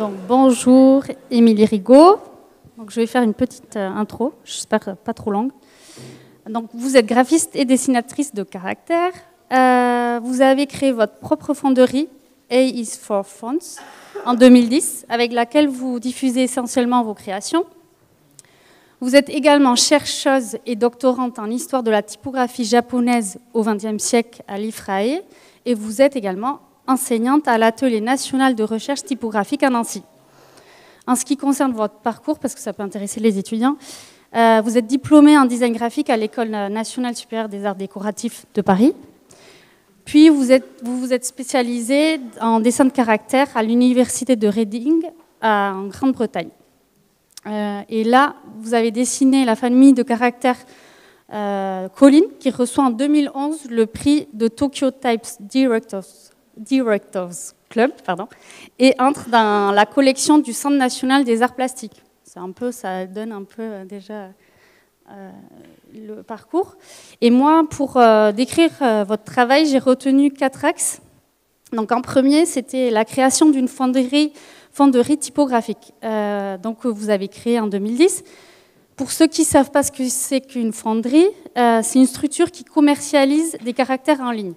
Donc, bonjour, Émilie Rigaud. Donc, je vais faire une petite intro, j'espère pas trop longue. Donc, vous êtes graphiste et dessinatrice de caractères. Vous avez créé votre propre fonderie, A is for Fonts, en 2010, avec laquelle vous diffusez essentiellement vos créations. Vous êtes également chercheuse et doctorante en histoire de la typographie japonaise au XXe siècle à l'IFRAE, et vous êtes également enseignante à l'Atelier national de recherche typographique à Nancy. En ce qui concerne votre parcours, parce que ça peut intéresser les étudiants, vous êtes diplômée en design graphique à l'École nationale supérieure des arts décoratifs de Paris. Puis vous vous êtes spécialisée en dessin de caractère à l'université de Reading en Grande-Bretagne. Et là, vous avez dessiné la famille de caractères Colline, qui reçoit en 2011 le prix de Tokyo Types Directors Club, et entre dans la collection du Centre national des arts plastiques. Ça donne un peu déjà le parcours. Et moi, pour décrire votre travail, j'ai retenu 4 axes. Donc, en premier, c'était la création d'une fonderie typographique, donc vous avez créé en 2010. Pour ceux qui ne savent pas ce que c'est qu'une fonderie, c'est une structure qui commercialise des caractères en ligne.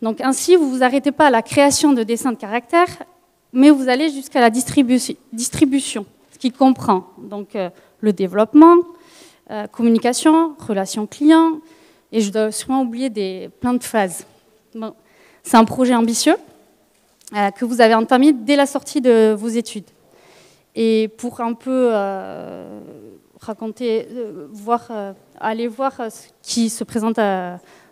Donc ainsi, vous ne vous arrêtez pas à la création de dessins de caractères, mais vous allez jusqu'à la distribution, ce qui comprend donc, le développement, communication, relations clients, et je dois sûrement oublier plein de phases. Bon, c'est un projet ambitieux que vous avez entamé dès la sortie de vos études. Et pour un peu raconter, aller voir ce qui se présente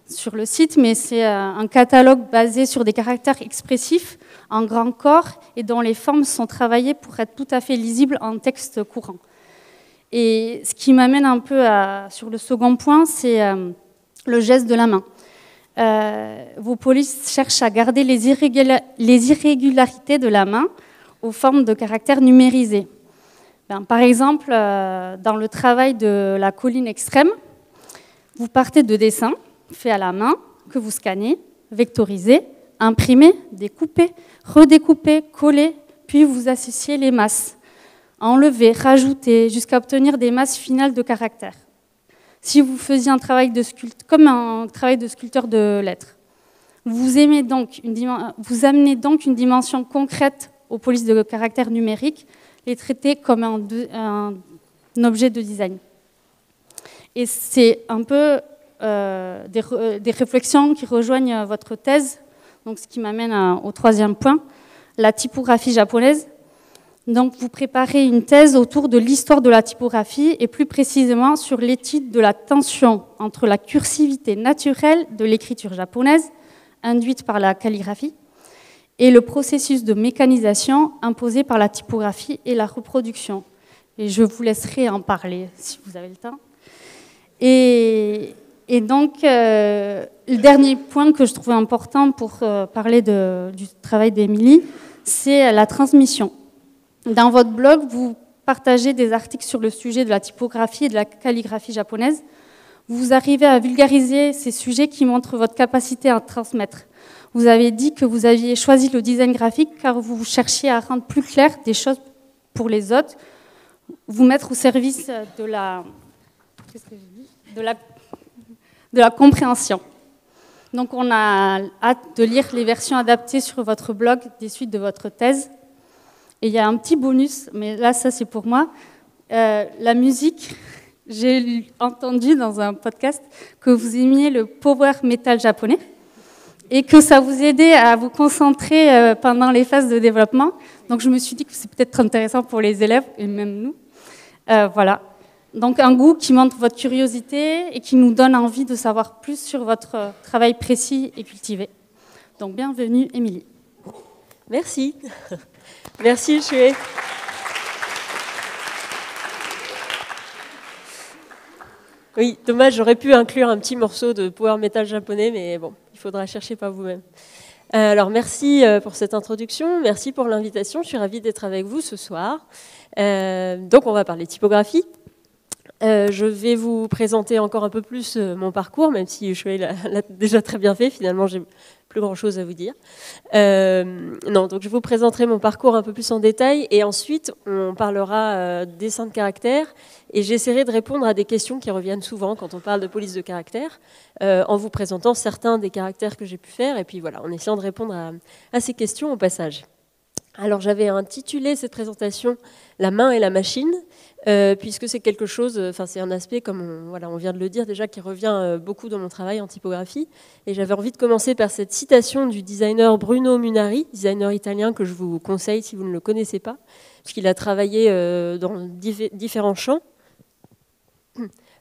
sur le site, mais c'est un catalogue basé sur des caractères expressifs en grand corps et dont les formes sont travaillées pour être tout à fait lisibles en texte courant. Et ce qui m'amène un peu sur le second point, c'est le geste de la main. Vos polices cherchent à garder les irrégularités de la main aux formes de caractères numérisés. Par exemple, dans le travail de la colline extrême, vous partez de dessins faits à la main, que vous scannez, vectorisez, imprimez, découpez, redécoupez, collez, puis vous associez les masses. Enlevez, rajoutez, jusqu'à obtenir des masses finales de caractères. Si vous faisiez un travail comme un travail de sculpteur de lettres. Vous amenez donc une dimension concrète aux polices de caractères numériques, les traiter comme un objet de design. Et c'est un peu des réflexions qui rejoignent votre thèse, donc ce qui m'amène au troisième point, la typographie japonaise. Donc, vous préparez une thèse autour de l'histoire de la typographie et plus précisément sur l'étude de la tension entre la cursivité naturelle de l'écriture japonaise, induite par la calligraphie, et le processus de mécanisation imposé par la typographie et la reproduction. Et je vous laisserai en parler si vous avez le temps. Et donc, le dernier point que je trouvais important pour parler du travail d'Émilie, c'est la transmission. Dans votre blog, vous partagez des articles sur le sujet de la typographie et de la calligraphie japonaise. Vous arrivez à vulgariser ces sujets qui montrent votre capacité à transmettre. Vous avez dit que vous aviez choisi le design graphique car vous cherchiez à rendre plus clair des choses pour les autres, vous mettre au service de la compréhension. Donc on a hâte de lire les versions adaptées sur votre blog des suites de votre thèse. Et il y a un petit bonus, mais là, ça, c'est pour moi. La musique, j'ai entendu dans un podcast que vous aimiez le power metal japonais et que ça vous aidait à vous concentrer pendant les phases de développement. Donc, je me suis dit que c'est peut-être intéressant pour les élèves, et même nous. Voilà. Donc, un goût qui montre votre curiosité et qui nous donne envie de savoir plus sur votre travail précis et cultivé. Donc, bienvenue, Émilie. Merci. Merci, Choué. Oui, dommage, j'aurais pu inclure un petit morceau de power metal japonais, mais bon, il faudra chercher par vous-même. Alors, merci pour cette introduction, merci pour l'invitation, je suis ravie d'être avec vous ce soir. Donc, on va parler typographie. Je vais vous présenter encore un peu plus mon parcours, même si Shuei l'a déjà très bien fait. Finalement, j'ai plus grand-chose à vous dire. Non, donc je vous présenterai mon parcours un peu plus en détail, et ensuite on parlera dessin de caractère, et j'essaierai de répondre à des questions qui reviennent souvent quand on parle de police de caractère, en vous présentant certains des caractères que j'ai pu faire, et puis voilà, en essayant de répondre à ces questions au passage. Alors j'avais intitulé cette présentation « La main et la machine », puisque c'est quelque chose, enfin c'est un aspect, comme on vient de le dire déjà, qui revient beaucoup dans mon travail en typographie. Et j'avais envie de commencer par cette citation du designer Bruno Munari, designer italien que je vous conseille si vous ne le connaissez pas, puisqu'il a travaillé dans différents champs.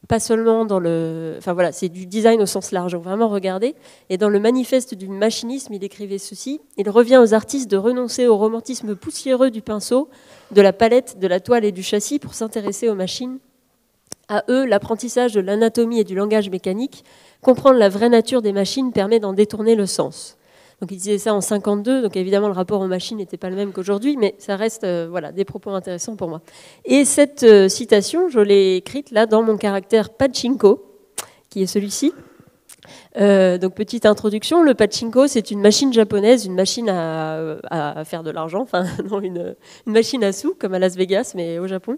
Pas seulement dans le... Enfin voilà, c'est du design au sens large, donc vraiment regardez. Et dans le manifeste du machinisme, il écrivait ceci: « Il revient aux artistes de renoncer au romantisme poussiéreux du pinceau, de la palette, de la toile et du châssis pour s'intéresser aux machines. À eux, l'apprentissage de l'anatomie et du langage mécanique, comprendre la vraie nature des machines permet d'en détourner le sens. » Donc il disait ça en 52, donc évidemment le rapport aux machines n'était pas le même qu'aujourd'hui, mais ça reste voilà, des propos intéressants pour moi. Et cette citation, je l'ai écrite là dans mon caractère pachinko, qui est celui-ci. Donc petite introduction, le pachinko c'est une machine japonaise, une machine à faire de l'argent, enfin non, une machine à sous comme à Las Vegas mais au Japon,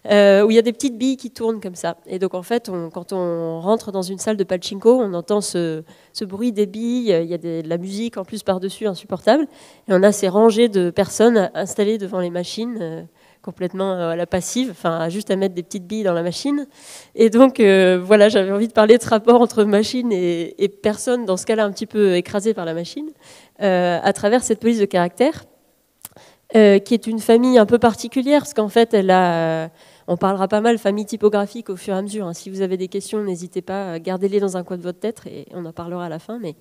où il y a des petites billes qui tournent comme ça. Et donc en fait, quand on rentre dans une salle de pachinko, on entend ce bruit des billes, il y a de la musique en plus par-dessus insupportable, et on a ces rangées de personnes installées devant les machines, complètement à la passive, enfin juste à mettre des petites billes dans la machine. Et donc voilà, j'avais envie de parler de ce rapport entre machine et personne, dans ce cas-là un petit peu écrasée par la machine, à travers cette police de caractère, qui est une famille un peu particulière, parce qu'en fait, on parlera pas mal famille typographique au fur et à mesure. Si vous avez des questions, n'hésitez pas, gardez-les dans un coin de votre tête, et on en parlera à la fin. Mais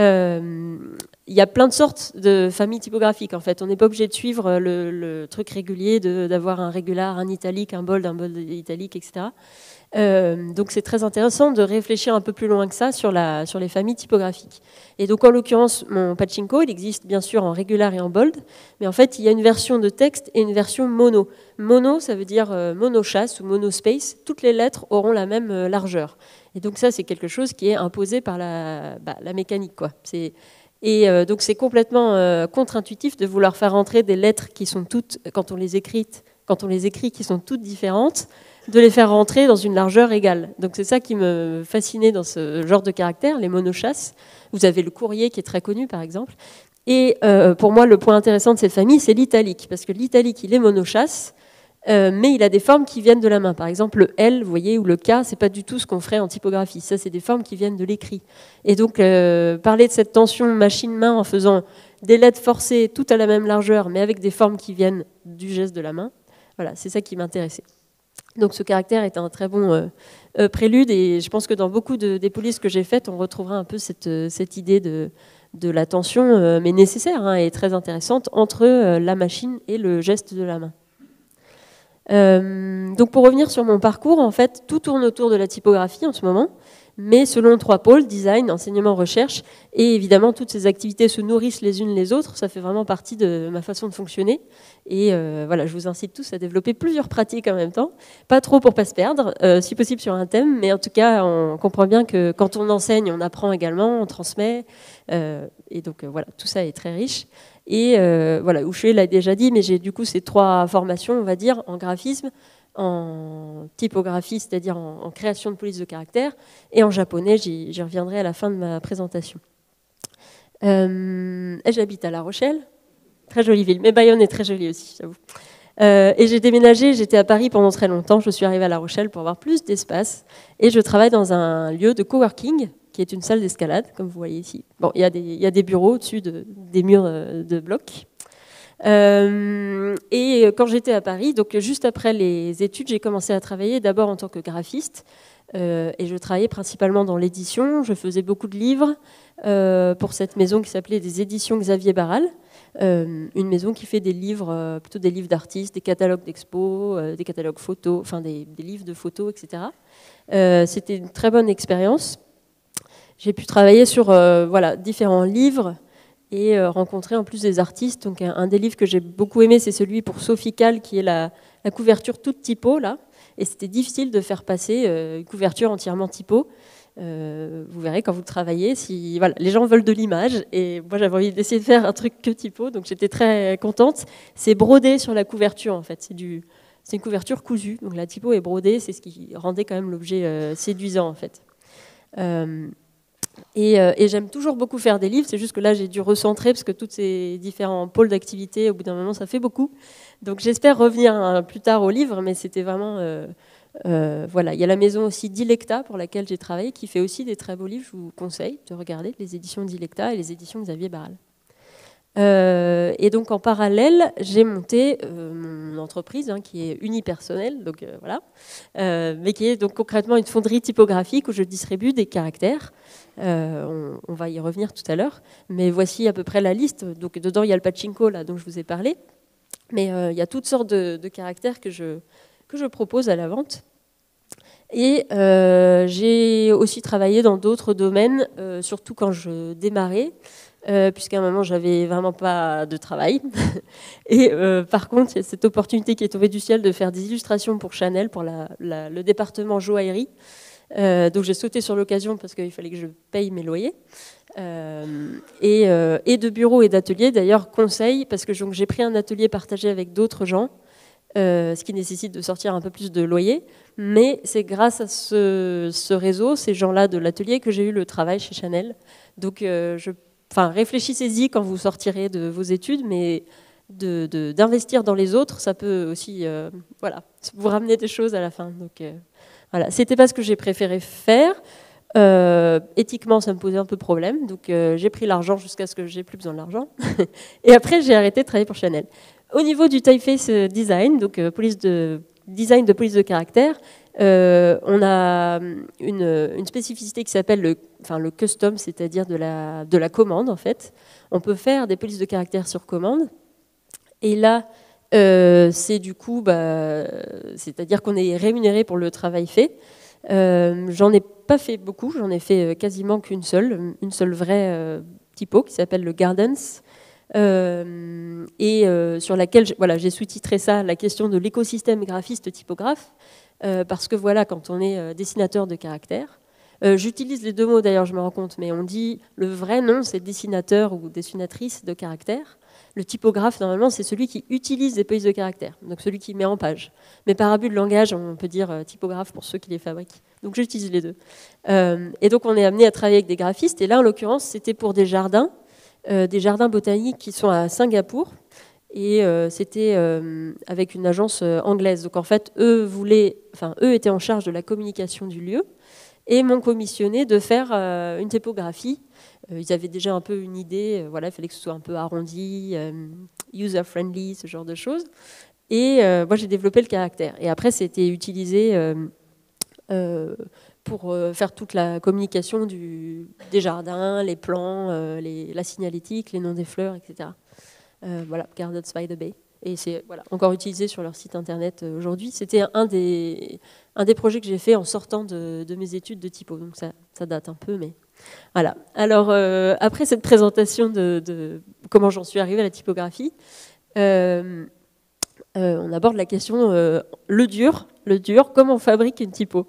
il y a plein de sortes de familles typographiques. En fait, on n'est pas obligé de suivre le truc régulier d'avoir un régular, un italique, un bold italique, etc. Donc c'est très intéressant de réfléchir un peu plus loin que ça sur les familles typographiques. Et donc en l'occurrence, mon pachinko, il existe bien sûr en régular et en bold, mais en fait il y a une version de texte et une version mono. Mono, ça veut dire monochasse ou monospace. Toutes les lettres auront la même largeur. Et donc ça, c'est quelque chose qui est imposé par la mécanique, quoi. Donc c'est complètement contre-intuitif de vouloir faire entrer des lettres qui sont toutes, quand on les écrit, qui sont toutes différentes, de les faire rentrer dans une largeur égale. Donc c'est ça qui me fascinait dans ce genre de caractères, les monochasses. Vous avez le courrier qui est très connu, par exemple. Et pour moi, le point intéressant de cette famille, c'est l'italique, parce que l'italique, il est monochasse, mais il a des formes qui viennent de la main. Par exemple, le L, vous voyez, ou le K, c'est pas du tout ce qu'on ferait en typographie. Ça, c'est des formes qui viennent de l'écrit. Et donc, parler de cette tension machine-main en faisant des lettres forcées, toutes à la même largeur, mais avec des formes qui viennent du geste de la main, voilà, c'est ça qui m'intéressait. Donc, ce caractère est un très bon prélude, et je pense que dans beaucoup des polices que j'ai faites, on retrouvera un peu cette idée de la tension, mais nécessaire, et très intéressante, entre la machine et le geste de la main. Donc pour revenir sur mon parcours, en fait, tout tourne autour de la typographie en ce moment, mais selon 3 pôles: design, enseignement, recherche, et évidemment toutes ces activités se nourrissent les unes les autres. Ça fait vraiment partie de ma façon de fonctionner, et voilà, je vous incite tous à développer plusieurs pratiques en même temps, pas trop pour pas se perdre, si possible sur un thème, mais en tout cas on comprend bien que quand on enseigne, on apprend également, on transmet, et donc voilà, tout ça est très riche. Et voilà, Shuei l'a déjà dit, mais j'ai du coup ces 3 formations, on va dire, en graphisme, en typographie, c'est-à-dire en création de police de caractère, et en japonais, j'y reviendrai à la fin de ma présentation. J'habite à La Rochelle, très jolie ville, mais Bayonne est très jolie aussi, j'avoue. Et j'ai déménagé, j'étais à Paris pendant très longtemps, je suis arrivée à La Rochelle pour avoir plus d'espace, et je travaille dans un lieu de coworking, qui est une salle d'escalade, comme vous voyez ici. Bon, il y a des bureaux au-dessus des murs de blocs. Et quand j'étais à Paris, donc juste après les études, j'ai commencé à travailler d'abord en tant que graphiste, et je travaillais principalement dans l'édition. Je faisais beaucoup de livres pour cette maison qui s'appelait des éditions Xavier Barral, une maison qui fait des livres, plutôt des livres d'artistes, des catalogues d'expos, des catalogues photos, enfin des livres de photos, etc. C'était une très bonne expérience. J'ai pu travailler sur voilà, différents livres et rencontrer en plus des artistes. Donc un des livres que j'ai beaucoup aimé, c'est celui pour Sophie Calle, qui est la couverture toute typo, là. et c'était difficile de faire passer une couverture entièrement typo. Vous verrez quand vous travaillez, si voilà, les gens veulent de l'image, et moi j'avais envie d'essayer de faire un truc que typo, donc j'étais très contente. C'est brodé sur la couverture en fait, c'est une couverture cousue, donc la typo est brodée, c'est ce qui rendait quand même l'objet séduisant en fait. Et j'aime toujours beaucoup faire des livres, c'est juste que là j'ai dû recentrer parce que tous ces différents pôles d'activité, au bout d'un moment ça fait beaucoup. Donc j'espère revenir plus tard au livre, mais c'était vraiment... voilà. Il y a la maison aussi Dilecta pour laquelle j'ai travaillé, qui fait aussi des très beaux livres, je vous conseille de regarder les éditions Dilecta et les éditions Xavier Barral. Et donc en parallèle, j'ai monté mon entreprise qui est unipersonnelle, donc voilà, mais qui est donc concrètement une fonderie typographique où je distribue des caractères. On va y revenir tout à l'heure, mais voici à peu près la liste. Donc dedans il y a le pachinko là dont je vous ai parlé, mais il y a toutes sortes de caractères que je propose à la vente. Et j'ai aussi travaillé dans d'autres domaines, surtout quand je démarrais. Puisqu'à un moment j'avais vraiment pas de travail et par contre il y a cette opportunité qui est tombée du ciel de faire des illustrations pour Chanel pour le département joaillerie, donc j'ai sauté sur l'occasion parce qu'il fallait que je paye mes loyers, et de bureaux et d'ateliers d'ailleurs, conseil, parce que j'ai pris un atelier partagé avec d'autres gens, ce qui nécessite de sortir un peu plus de loyer, mais c'est grâce à ce réseau, ces gens-là de l'atelier, que j'ai eu le travail chez Chanel. Donc réfléchissez-y quand vous sortirez de vos études, mais d'investir dans les autres, ça peut aussi voilà, vous ramener des choses à la fin. Donc voilà, c'était pas ce que j'ai préféré faire. Éthiquement, ça me posait un peu problème, donc j'ai pris l'argent jusqu'à ce que j'ai plus besoin de l'argent. Et après, j'ai arrêté de travailler pour Chanel. Au niveau du typeface design, donc design de police de caractère, on a une spécificité qui s'appelle le custom, c'est-à-dire de la commande en fait. On peut faire des polices de caractère sur commande. Et là, c'est du coup, c'est-à-dire qu'on est rémunéré pour le travail fait. J'en ai pas fait beaucoup, j'en ai fait quasiment une seule vraie typo qui s'appelle le Gardens. Sur laquelle j'ai sous-titré ça, la question de l'écosystème graphiste-typographe, parce que voilà, quand on est dessinateur de caractères, j'utilise les deux mots d'ailleurs, je me rends compte, mais on dit le vrai nom, c'est dessinateur ou dessinatrice de caractères. Le typographe, normalement, c'est celui qui utilise des polices de caractères, donc celui qui met en page. Mais par abus de langage, on peut dire typographe pour ceux qui les fabriquent. Donc j'utilise les deux. Et donc on est amené à travailler avec des graphistes, et là, en l'occurrence, c'était pour des jardins botaniques qui sont à Singapour, et c'était avec une agence anglaise. Donc en fait, eux étaient en charge de la communication du lieu et m'ont commissionné de faire une typographie. Ils avaient déjà un peu une idée, il fallait que ce soit un peu arrondi, user-friendly, ce genre de choses. Et moi, j'ai développé le caractère. Et après, c'était utilisé pour faire toute la communication des jardins, les plans, la signalétique, les noms des fleurs, etc. Gardens by the Bay. Et c'est encore utilisé sur leur site internet aujourd'hui. C'était un des projets que j'ai fait en sortant de mes études de typo. Donc ça date un peu, mais voilà. Alors, après cette présentation de comment j'en suis arrivée à la typographie, on aborde la question le dur, comment on fabrique une typo.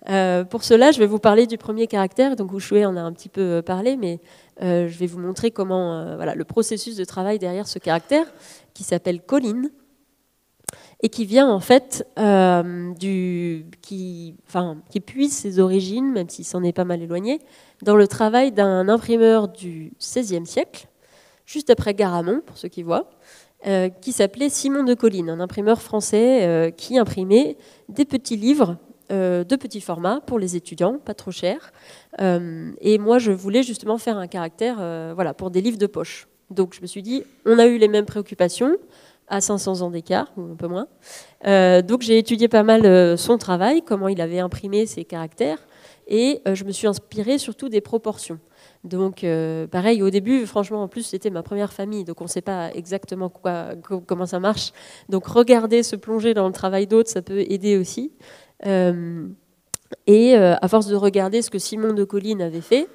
Pour cela, je vais vous parler du premier caractère. Donc, Ushue en a un petit peu parlé, mais je vais vous montrer comment le processus de travail derrière ce caractère, qui s'appelle Colline, et qui vient en fait qui puise ses origines, même s'il s'en est pas mal éloigné, dans le travail d'un imprimeur du XVIe siècle, juste après Garamond, pour ceux qui voient, qui s'appelait Simon de Colline, un imprimeur français qui imprimait des petits livres de petits formats pour les étudiants, pas trop cher. Et moi, je voulais justement faire un caractère pour des livres de poche. Donc je me suis dit, on a eu les mêmes préoccupations, à 500 ans d'écart, ou un peu moins. Donc j'ai étudié pas mal son travail, comment il avait imprimé ses caractères, et je me suis inspirée surtout des proportions. Donc pareil, au début, franchement, en plus, c'était ma première famille, donc on ne sait pas exactement comment ça marche. Donc regarder, se plonger dans le travail d'autres, ça peut aider aussi. Et à force de regarder ce que Simon de Colline avait fait,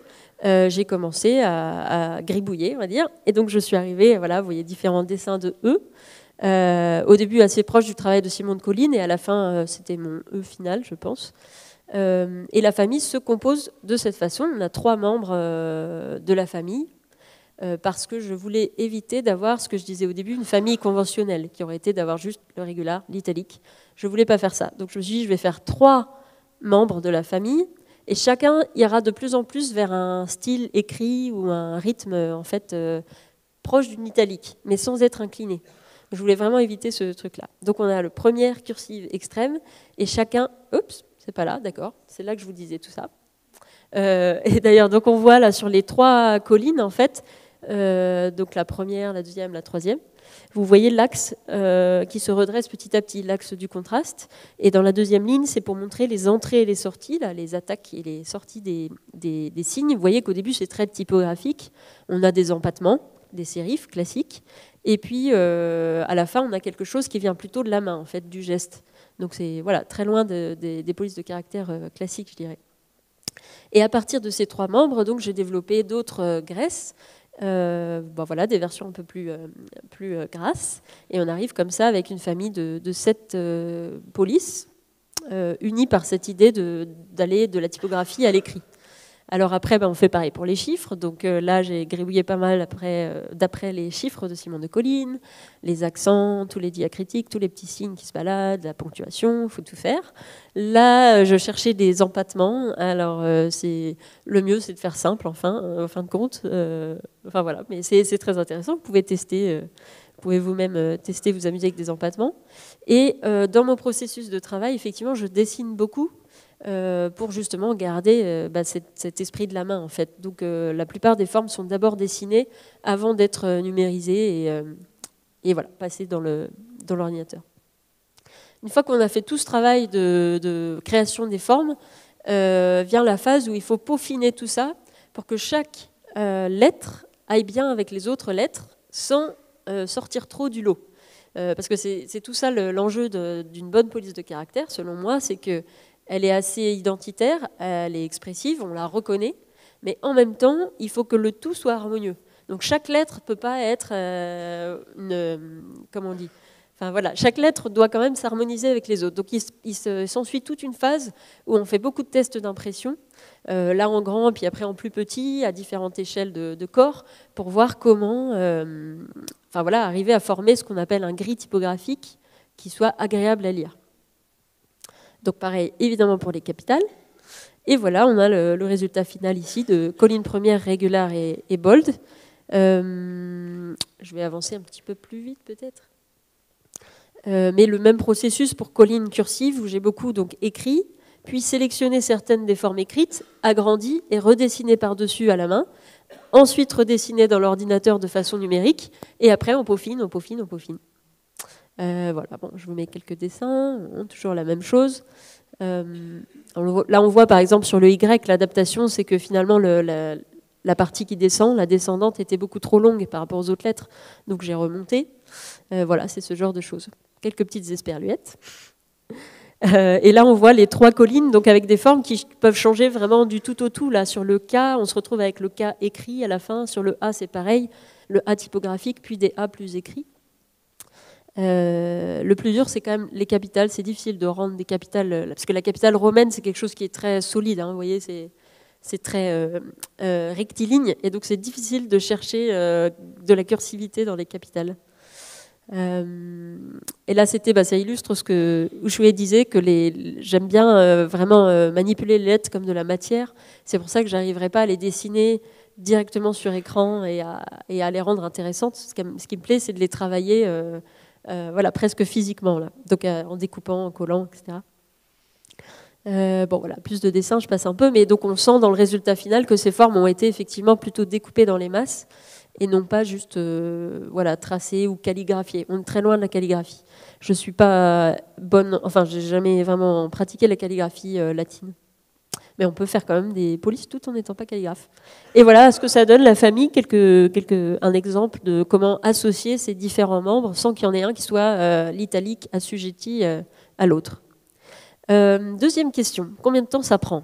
j'ai commencé à gribouiller, on va dire. Et donc je suis arrivée, vous voyez différents dessins de eux. Au début, assez proche du travail de Simon de Colline, et à la fin, c'était mon E final, je pense. Et la famille se compose de cette façon. On a 3 membres de la famille, parce que je voulais éviter d'avoir, ce que je disais au début, une famille conventionnelle, qui aurait été d'avoir juste le régular, l'italique. Je ne voulais pas faire ça. Donc je me suis dit, je vais faire 3 membres de la famille, et chacun ira de plus en plus vers un style écrit ou un rythme en fait proche d'une italique, mais sans être incliné. Je voulais vraiment éviter ce truc-là. Donc on a le premier cursive extrême, et chacun... Oups, c'est pas là, d'accord. C'est là que je vous disais tout ça. Et d'ailleurs, donc on voit là sur les 3 collines, en fait, donc la première, la deuxième, la troisième, vous voyez l'axe qui se redresse petit à petit, l'axe du contraste. Et dans la deuxième ligne, c'est pour montrer les entrées et les sorties, là, les attaques et les sorties des signes. Vous voyez qu'au début, c'est très typographique. On a des empattements, des sérifs classiques. Et puis, à la fin, on a quelque chose qui vient plutôt de la main, en fait, du geste. Donc, c'est voilà, très loin des polices de caractère classiques, je dirais. Et à partir de ces 3 membres, donc, j'ai développé d'autres graisses. Voilà, des versions un peu plus grasses. Et on arrive comme ça avec une famille de 7 polices, unies par cette idée d'aller de la typographie à l'écrit. Alors après, on fait pareil pour les chiffres. Donc là, j'ai gribouillé pas mal d'après les chiffres de Simon de Colline, les accents, tous les diacritiques, tous les petits signes qui se baladent, la ponctuation, il faut tout faire. Là, je cherchais des empattements. Alors le mieux, c'est de faire simple, en fin de compte. Enfin voilà, mais c'est très intéressant. Vous pouvez tester. Vous pouvez vous-même tester, vous amuser avec des empattements. Et dans mon processus de travail, effectivement, je dessine beaucoup. Pour justement garder cet esprit de la main en fait. Donc la plupart des formes sont d'abord dessinées avant d'être numérisées et voilà, passées dans l'ordinateur. Une fois qu'on a fait tout ce travail de création des formes, vient la phase où il faut peaufiner tout ça pour que chaque lettre aille bien avec les autres lettres sans sortir trop du lot. Parce que c'est tout ça l'enjeu d'une bonne police de caractère, selon moi, c'est que elle est assez identitaire, elle est expressive, on la reconnaît, mais en même temps, il faut que le tout soit harmonieux. Donc chaque lettre ne peut pas être comment on dit ? Enfin voilà, chaque lettre doit quand même s'harmoniser avec les autres. Donc il s'ensuit toute une phase où on fait beaucoup de tests d'impression, là en grand, puis après en plus petit, à différentes échelles de corps, pour voir comment arriver à former ce qu'on appelle un gris typographique qui soit agréable à lire. Donc pareil, évidemment pour les capitales. Et voilà, on a le résultat final ici de colline première, régular et bold. Je vais avancer un petit peu plus vite peut-être. Mais le même processus pour colline cursive, où j'ai beaucoup donc écrit, puis sélectionné certaines des formes écrites, agrandi et redessiné par-dessus à la main, ensuite redessiné dans l'ordinateur de façon numérique, et après on peaufine, on peaufine, on peaufine. Voilà, bon, je vous mets quelques dessins, toujours la même chose. Là, on voit par exemple sur le Y, l'adaptation, c'est que finalement la partie qui descend, la descendante, était beaucoup trop longue par rapport aux autres lettres, donc j'ai remonté. Voilà, c'est ce genre de choses. Quelques petites esperluettes. Et là, on voit les 3 collines, donc avec des formes qui peuvent changer vraiment du tout au tout. Là, sur le K, on se retrouve avec le K écrit à la fin. Sur le A, c'est pareil, le A typographique, puis des A plus écrits. Le plus dur, c'est quand même les capitales. C'est difficile de rendre des capitales, parce que la capitale romaine, c'est quelque chose qui est très solide. Hein, vous voyez, c'est très rectiligne, et donc c'est difficile de chercher de la cursivité dans les capitales. Et là, ça illustre ce que Ushuaï disait, que j'aime bien vraiment manipuler les lettres comme de la matière. C'est pour ça que j'arriverai pas à les dessiner directement sur écran et à les rendre intéressantes. Ce qui me plaît, c'est de les travailler presque physiquement, là. Donc en découpant, en collant, etc. Voilà, plus de dessins, je passe un peu, mais donc on sent dans le résultat final que ces formes ont été effectivement plutôt découpées dans les masses et non pas juste tracées ou calligraphiées. On est très loin de la calligraphie. Je suis pas bonne, j'ai jamais vraiment pratiqué la calligraphie latine. Mais on peut faire quand même des polices tout en n'étant pas calligraphe. Et voilà ce que ça donne, la famille, un exemple de comment associer ces différents membres sans qu'il y en ait un qui soit l'italique assujetti à l'autre. Deuxième question, combien de temps ça prend ?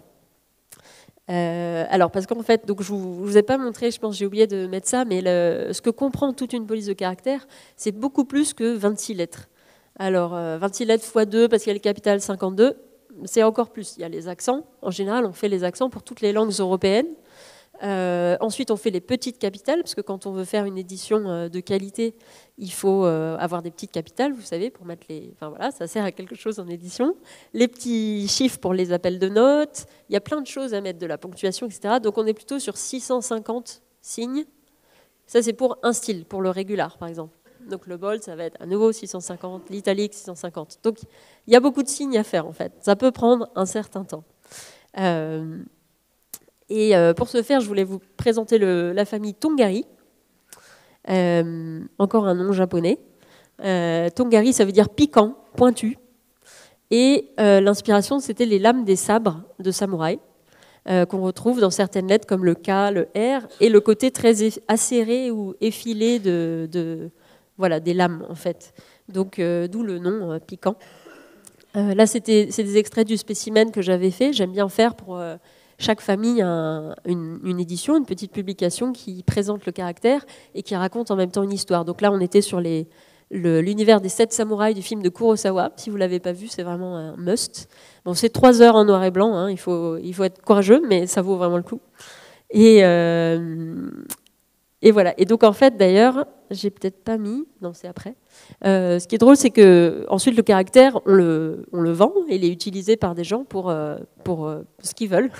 Alors, parce qu'en fait, donc je vous ai pas montré, je pense, j'ai oublié de mettre ça, mais ce que comprend toute une police de caractère, c'est beaucoup plus que 26 lettres. Alors, 26 lettres x 2, parce qu'il y a le capital 52, c'est encore plus. Il y a les accents. En général, on fait les accents pour toutes les langues européennes. Ensuite, on fait les petites capitales, parce que quand on veut faire une édition de qualité, il faut avoir des petites capitales, vous savez, pour mettre les... Enfin voilà, ça sert à quelque chose en édition. Les petits chiffres pour les appels de notes. Il y a plein de choses à mettre, de la ponctuation, etc. Donc on est plutôt sur 650 signes. Ça, c'est pour un style, pour le régular, par exemple. Donc le bold, ça va être à nouveau 650, l'italique 650. Donc il y a beaucoup de signes à faire, en fait. Ça peut prendre un certain temps. Et pour ce faire, je voulais vous présenter la famille Tongari. Encore un nom japonais. Tongari, ça veut dire piquant, pointu. Et l'inspiration, c'était les lames des sabres de samouraï, qu'on retrouve dans certaines lettres comme le K, le R, et le côté très acéré ou effilé voilà, des lames, en fait. Donc, d'où le nom piquant. Là, c'est des extraits du spécimen que j'avais fait. J'aime bien faire pour chaque famille une édition, une petite publication qui présente le caractère et qui raconte en même temps une histoire. Donc là, on était sur l'univers des 7 samouraïs du film de Kurosawa. Si vous ne l'avez pas vu, c'est vraiment un must. Bon, c'est 3 heures en noir et blanc, hein. Il faut être courageux, mais ça vaut vraiment le coup. Et voilà. Et donc, en fait, d'ailleurs, j'ai peut-être pas mis... Non, c'est après. Ce qui est drôle, c'est que ensuite le caractère, on le vend et il est utilisé par des gens pour ce qu'ils veulent.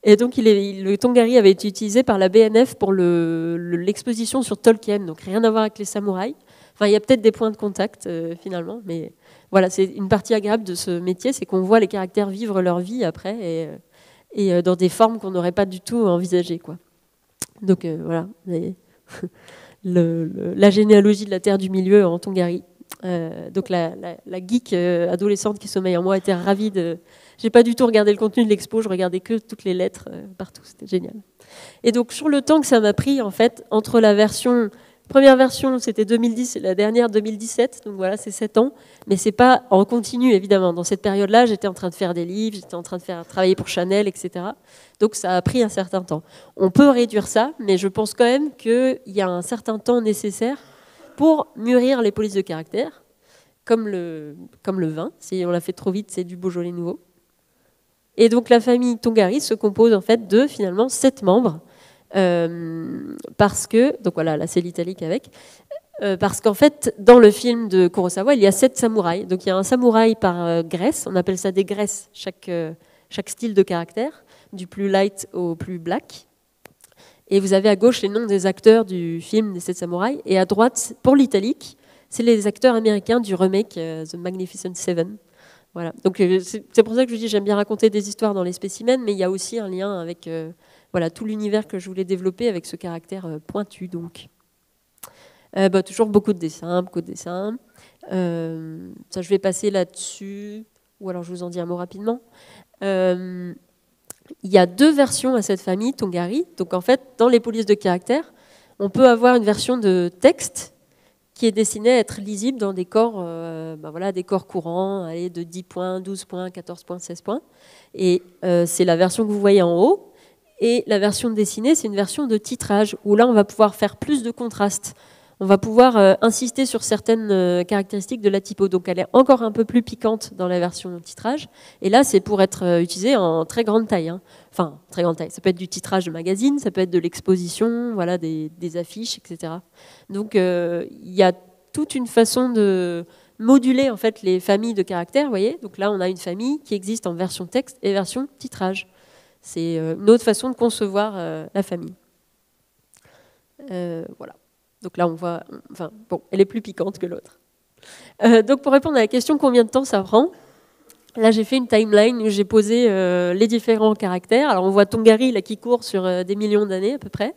Et donc, le Tongari avait été utilisé par la BNF pour l'exposition sur Tolkien, donc rien à voir avec les samouraïs. Enfin, il y a peut-être des points de contact finalement, mais voilà, c'est une partie agréable de ce métier, c'est qu'on voit les caractères vivre leur vie après et dans des formes qu'on n'aurait pas du tout envisagées, quoi. Donc voilà, la généalogie de la Terre du Milieu en Tongari. Donc la geek adolescente qui sommeille en moi était ravie de... J'ai pas du tout regardé le contenu de l'expo, je regardais que toutes les lettres partout, c'était génial. Et donc sur le temps que ça m'a pris, en fait, entre la première version, c'était 2010, et la dernière 2017, donc voilà, c'est 7 ans, mais c'est pas en continu, évidemment. Dans cette période-là, j'étais en train de faire des livres, j'étais en train de travailler pour Chanel, etc. Donc ça a pris un certain temps. On peut réduire ça, mais je pense quand même qu'il y a un certain temps nécessaire pour mûrir les polices de caractère, comme le vin. Si on l'a fait trop vite, c'est du Beaujolais nouveau. Et donc la famille Tongari se compose en fait de finalement 7 membres, parce que, donc voilà, là c'est l'italique avec, parce qu'en fait dans le film de Kurosawa il y a 7 samouraïs, donc il y a un samouraï par graisse, on appelle ça des graisses, chaque style de caractère, du plus light au plus black. Et vous avez à gauche les noms des acteurs du film des 7 samouraïs, et à droite, pour l'italique, c'est les acteurs américains du remake The Magnificent Seven. Voilà. Donc c'est pour ça que je dis j'aime bien raconter des histoires dans les spécimens, mais il y a aussi un lien avec voilà, tout l'univers que je voulais développer avec ce caractère pointu. Donc. Toujours beaucoup de dessins, ça, je vais passer là-dessus, ou alors je vous en dis un mot rapidement. Il y a 2 versions à cette famille, Tongari. Donc en fait, dans les polices de caractère, on peut avoir une version de texte qui est destinée à être lisible dans des corps, voilà, des corps courants, allez, de 10 points, 12 points, 14 points, 16 points. Et c'est la version que vous voyez en haut. Et la version dessinée, c'est une version de titrage, où là, on va pouvoir faire plus de contraste. On va pouvoir insister sur certaines caractéristiques de la typo. Donc elle est encore un peu plus piquante dans la version titrage. Et là, c'est pour être utilisé en très grande taille. Hein. Enfin, très grande taille. Ça peut être du titrage de magazine, ça peut être de l'exposition, voilà, des affiches, etc. Donc il y a toute une façon de moduler en fait les familles de caractères. Vous voyez, donc là, on a une famille qui existe en version texte et version titrage. C'est une autre façon de concevoir la famille. Voilà. Donc là, on voit... Enfin, bon, elle est plus piquante que l'autre. Donc pour répondre à la question combien de temps ça prend, là j'ai fait une timeline où j'ai posé les différents caractères. Alors on voit Tongari là, qui court sur des millions d'années à peu près.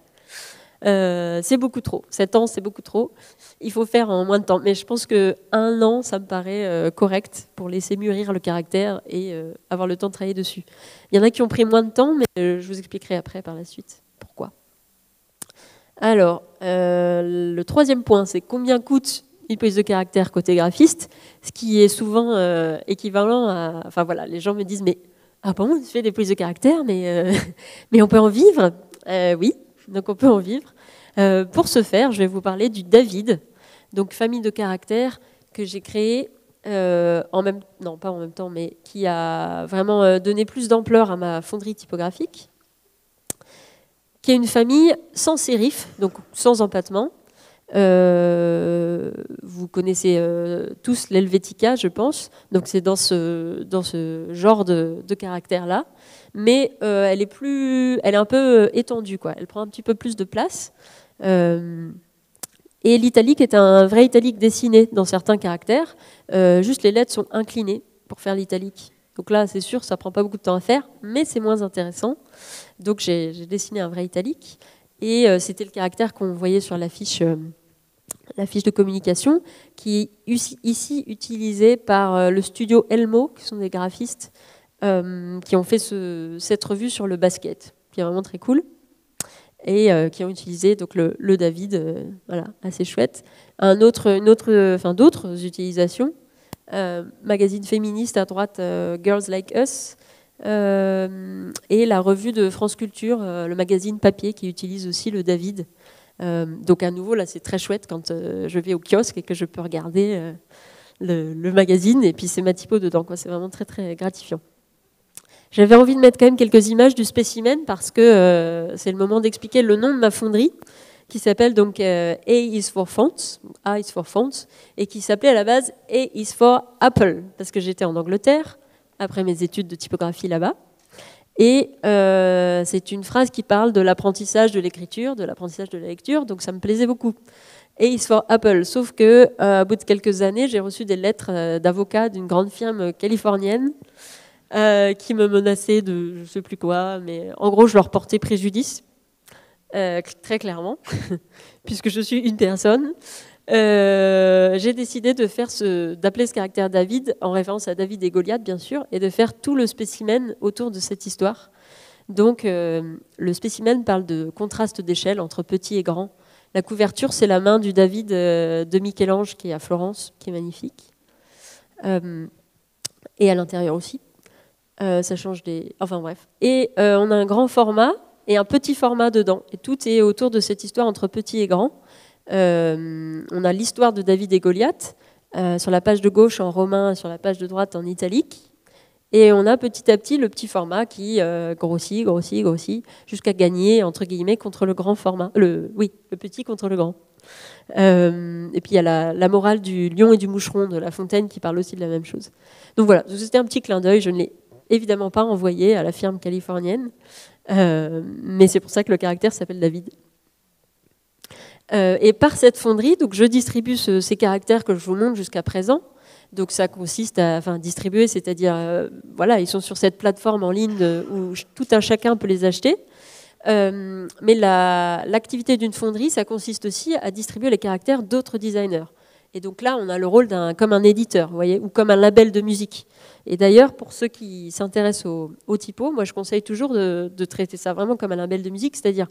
C'est beaucoup trop. 7 ans, c'est beaucoup trop. Il faut faire en moins de temps. Mais je pense que 1 an, ça me paraît correct pour laisser mûrir le caractère et avoir le temps de travailler dessus. Il y en a qui ont pris moins de temps, mais je vous expliquerai après par la suite pourquoi. Alors, le 3e point, c'est combien coûte une police de caractère côté graphiste, ce qui est souvent équivalent à... Enfin voilà, les gens me disent, mais Ah bon, je fais des polices de caractère, mais on peut en vivre. Oui, donc on peut en vivre. Pour ce faire, je vais vous parler du David, donc famille de caractères que j'ai créée non pas en même temps, mais qui a vraiment donné plus d'ampleur à ma fonderie typographique, qui est une famille sans sérif, donc sans empattement. Vous connaissez tous l'Helvetica, je pense, donc c'est dans ce genre de caractère-là, mais elle est un peu étendue, quoi. Elle prend un petit peu plus de place. Et l'italique est un vrai italique dessiné dans certains caractères. Juste les lettres sont inclinées pour faire l'italique. Donc là, c'est sûr, ça prend pas beaucoup de temps à faire, mais c'est moins intéressant. Donc j'ai dessiné un vrai italique. Et c'était le caractère qu'on voyait sur l'affiche de communication, qui est ici utilisée par le studio Elmo, qui sont des graphistes qui ont fait cette revue sur le basket, qui est vraiment très cool. Et qui ont utilisé donc le David, voilà, assez chouette. D'autres utilisations, magazine féministe à droite, Girls Like Us, et la revue de France Culture, le magazine papier qui utilise aussi le David. Donc à nouveau, là, c'est très chouette quand je vais au kiosque et que je peux regarder le magazine, et puis c'est ma typo dedans, quoi. C'est vraiment très, très gratifiant. J'avais envie de mettre quand même quelques images du spécimen parce que c'est le moment d'expliquer le nom de ma fonderie qui s'appelle donc A is for fonts, A is for fonts, et qui s'appelait à la base A is for Apple parce que j'étais en Angleterre après mes études de typographie là-bas. Et c'est une phrase qui parle de l'apprentissage de l'écriture, de l'apprentissage de la lecture, donc ça me plaisait beaucoup. A is for Apple, sauf que au bout de quelques années, j'ai reçu des lettres d'avocats d'une grande firme californienne qui me menaçaient de je ne sais plus quoi, mais en gros, je leur portais préjudice, très clairement, puisque je suis une personne. J'ai décidé d'appeler ce caractère David, en référence à David et Goliath, bien sûr, et de faire tout le spécimen autour de cette histoire. Donc, le spécimen parle de contraste d'échelle entre petit et grand. La couverture, c'est la main du David de Michel-Ange, qui est à Florence, qui est magnifique. Et à l'intérieur aussi. Ça change des... Enfin bref. Et on a un grand format et un petit format dedans. Et tout est autour de cette histoire entre petit et grand. On a l'histoire de David et Goliath sur la page de gauche en romain, sur la page de droite en italique. Et on a petit à petit le petit format qui grossit, jusqu'à gagner, entre guillemets, contre le grand format. Le petit contre le grand. Et puis il y a la morale du lion et du moucheron de La Fontaine qui parle aussi de la même chose. Donc voilà, c'était un petit clin d'œil. Je ne l'ai évidemment pas envoyé à la firme californienne, mais c'est pour ça que le caractère s'appelle David. Et par cette fonderie, donc je distribue ces caractères que je vous montre jusqu'à présent. Donc ça consiste à distribuer, c'est-à-dire voilà, ils sont sur cette plateforme en ligne où tout un chacun peut les acheter. Mais l'activité d'une fonderie, ça consiste aussi à distribuer les caractères d'autres designers. Et donc là, on a le rôle comme un éditeur, vous voyez, ou comme un label de musique. Et d'ailleurs, pour ceux qui s'intéressent au typo, moi je conseille toujours de traiter ça vraiment comme un label de musique, c'est-à-dire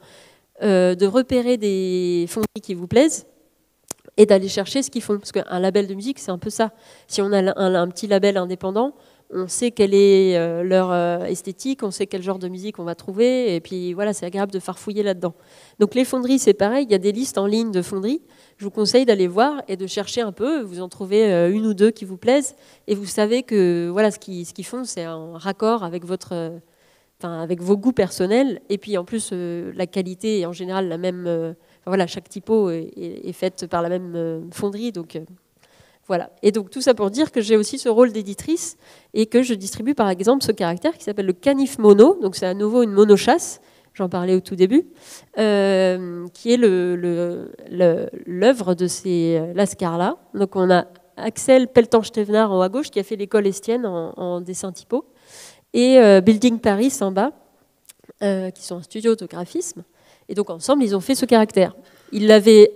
de repérer des fonderies qui vous plaisent et d'aller chercher ce qu'ils font. Parce qu'un label de musique, c'est un peu ça. Si on a un petit label indépendant, on sait quelle est leur esthétique, on sait quel genre de musique on va trouver, et puis voilà, c'est agréable de farfouiller là-dedans. Donc les fonderies, c'est pareil, il y a des listes en ligne de fonderies. Je vous conseille d'aller voir et de chercher un peu. Vous en trouvez une ou deux qui vous plaisent, et vous savez que voilà, ce qu'ils font, c'est un raccord avec avec vos goûts personnels, et puis en plus la qualité est en général la même. Voilà, chaque typo est faite par la même fonderie, donc. Voilà. Et donc tout ça pour dire que j'ai aussi ce rôle d'éditrice et que je distribue par exemple ce caractère qui s'appelle le canif mono, donc c'est à nouveau une monochasse, j'en parlais au tout début, qui est l'œuvre de ces lascars-là. Donc on a Axel Peltan-Stevenard en haut à gauche qui a fait l'école Estienne en dessin typo et Building Paris en bas, qui sont un studio de graphisme. Et donc ensemble ils ont fait ce caractère. Ils l'avaient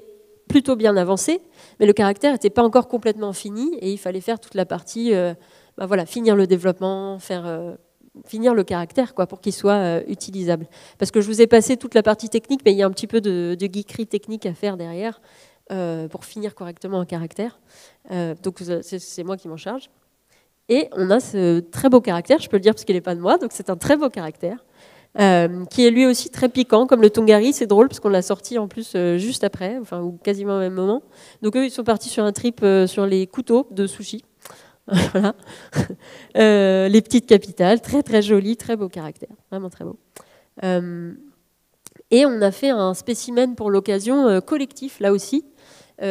plutôt bien avancé, mais le caractère n'était pas encore complètement fini et il fallait faire toute la partie, finir le développement, finir le caractère pour qu'il soit utilisable. Parce que je vous ai passé toute la partie technique, mais il y a un petit peu de geekerie technique à faire derrière pour finir correctement un caractère. Donc c'est moi qui m'en charge. Et on a ce très beau caractère, je peux le dire parce qu'il n'est pas de moi, donc c'est un très beau caractère, qui est lui aussi très piquant, comme le Tongari. C'est drôle parce qu'on l'a sorti en plus juste après, enfin, ou quasiment au même moment. Donc eux, ils sont partis sur un trip sur les couteaux de sushi. Voilà. Les petites capitales, très très jolies, très beau caractère, vraiment très beau. Et on a fait un spécimen pour l'occasion collectif, là aussi,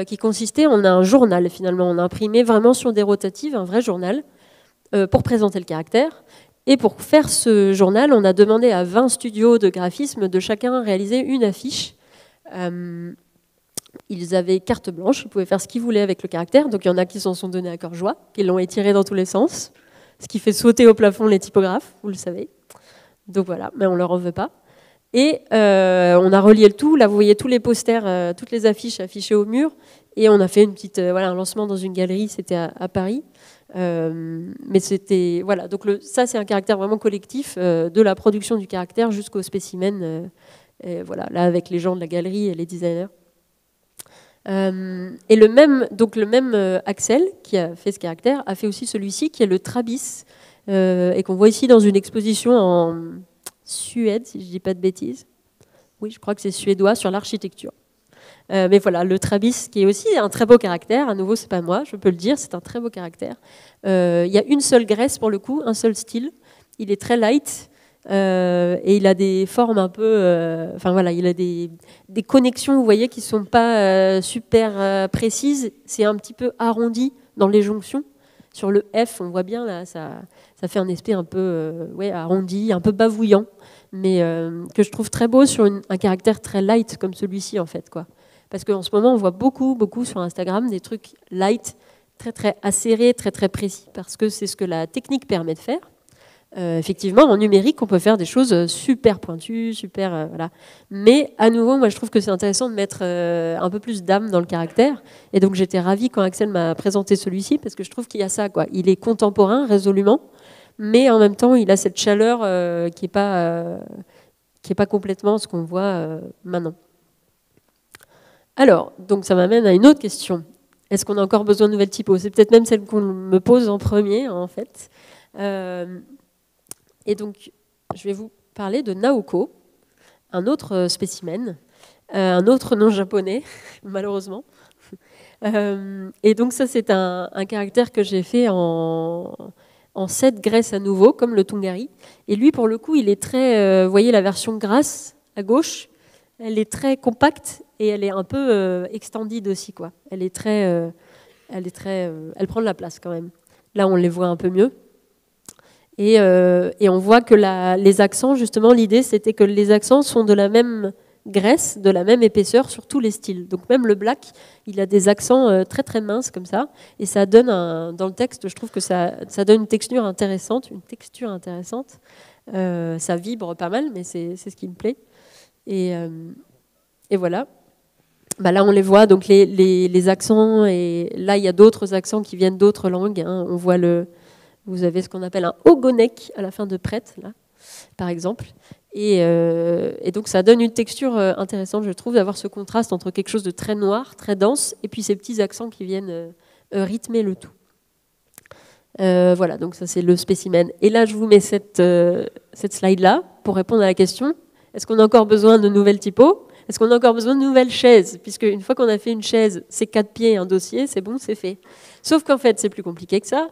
qui consistait en un journal finalement. On a imprimé vraiment sur des rotatives un vrai journal pour présenter le caractère. Et pour faire ce journal, on a demandé à 20 studios de graphisme de chacun réaliser une affiche. Ils avaient carte blanche, ils pouvaient faire ce qu'ils voulaient avec le caractère. Donc il y en a qui s'en sont donnés à cœur joie, qui l'ont étiré dans tous les sens, ce qui fait sauter au plafond les typographes, vous le savez. Donc voilà, mais on ne leur en veut pas. Et on a relié le tout. Là, vous voyez tous les posters, toutes les affiches affichées au mur. Et on a fait une petite, un lancement dans une galerie, c'était à Paris. Mais c'était voilà, donc ça c'est un caractère vraiment collectif de la production du caractère jusqu'au spécimen, voilà, là avec les gens de la galerie et les designers. Et le même Axel qui a fait ce caractère a fait aussi celui-ci qui est le Trabis et qu'on voit ici dans une exposition en Suède, si je dis pas de bêtises. Oui, je crois que c'est suédois sur l'architecture. Mais voilà, le Trabis, qui est aussi un très beau caractère. À nouveau, c'est pas moi, je peux le dire, c'est un très beau caractère. Il y a une seule graisse pour le coup, un seul style. Il est très light et il a des formes un peu. Enfin voilà, il a des connexions, vous voyez, qui sont pas super précises. C'est un petit peu arrondi dans les jonctions. Sur le F, on voit bien là, ça fait un aspect un peu arrondi, un peu bavouillant, mais que je trouve très beau sur un caractère très light comme celui-ci en fait, quoi. Parce qu'en ce moment, on voit beaucoup sur Instagram des trucs light, très très acérés, très très précis, parce que c'est ce que la technique permet de faire. Effectivement, en numérique, on peut faire des choses super pointues, super voilà. Mais à nouveau, moi, je trouve que c'est intéressant de mettre un peu plus d'âme dans le caractère. Et donc, j'étais ravie quand Axel m'a présenté celui-ci, parce que je trouve qu'il y a ça, quoi. Il est contemporain, résolument, mais en même temps, il a cette chaleur qui est pas complètement ce qu'on voit maintenant. Alors, donc ça m'amène à une autre question. Est-ce qu'on a encore besoin de nouvelles typos? C'est peut-être même celle qu'on me pose en premier, en fait. Et donc, je vais vous parler de Naoko, un autre spécimen, un autre nom japonais, malheureusement. Et donc ça, c'est un caractère que j'ai fait en 7 graisses à nouveau, comme le Tongari. Et lui, pour le coup, il est très... vous voyez la version grasse, à gauche, elle est très compacte et elle est un peu extended aussi, quoi. Elle prend de la place quand même. Là, on les voit un peu mieux. Et on voit que les accents, justement, l'idée, c'était que les accents sont de la même graisse, de la même épaisseur sur tous les styles. Donc même le black, il a des accents très très minces comme ça. Et ça donne, dans le texte, je trouve que ça donne une texture intéressante. Ça vibre pas mal, mais c'est ce qui me plaît. Et voilà. Bah là, on les voit, donc les accents. Et là, il y a d'autres accents qui viennent d'autres langues. Hein. On voit vous avez ce qu'on appelle un ogonek à la fin de prête, là, par exemple. Et donc, ça donne une texture intéressante, je trouve, d'avoir ce contraste entre quelque chose de très noir, très dense, et puis ces petits accents qui viennent rythmer le tout. Voilà, donc ça, c'est le spécimen. Et là, je vous mets cette slide-là pour répondre à la question. Est-ce qu'on a encore besoin de nouvelles typos? Est-ce qu'on a encore besoin de nouvelles chaises? Puisque une fois qu'on a fait une chaise, c'est 4 pieds et un dossier, c'est bon, c'est fait. Sauf qu'en fait, c'est plus compliqué que ça.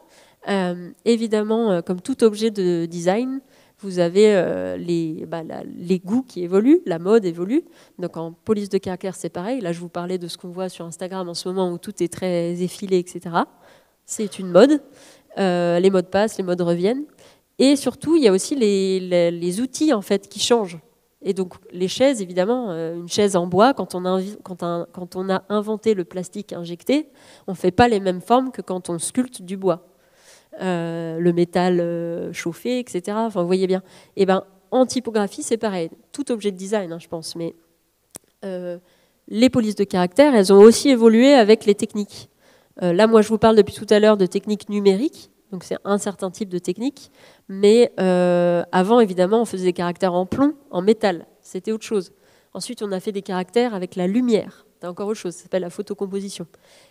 Évidemment, comme tout objet de design, vous avez les goûts qui évoluent, la mode évolue. Donc en police de caractère, c'est pareil. Là, je vous parlais de ce qu'on voit sur Instagram en ce moment où tout est très effilé, etc. C'est une mode. Les modes passent, les modes reviennent. Et surtout, il y a aussi les outils en fait qui changent. Et donc les chaises, évidemment, une chaise en bois, quand on a inventé le plastique injecté, on ne fait pas les mêmes formes que quand on sculpte du bois. Le métal chauffé, etc. Enfin, vous voyez bien. Et ben, en typographie, c'est pareil. Tout objet de design, hein, je pense. Mais les polices de caractère, elles ont aussi évolué avec les techniques. Là, moi, je vous parle depuis tout à l'heure de techniques numériques. Donc, c'est un certain type de technique. Mais avant, évidemment, on faisait des caractères en plomb, en métal. C'était autre chose. Ensuite, on a fait des caractères avec la lumière. tu as encore autre chose, ça s'appelle la photocomposition.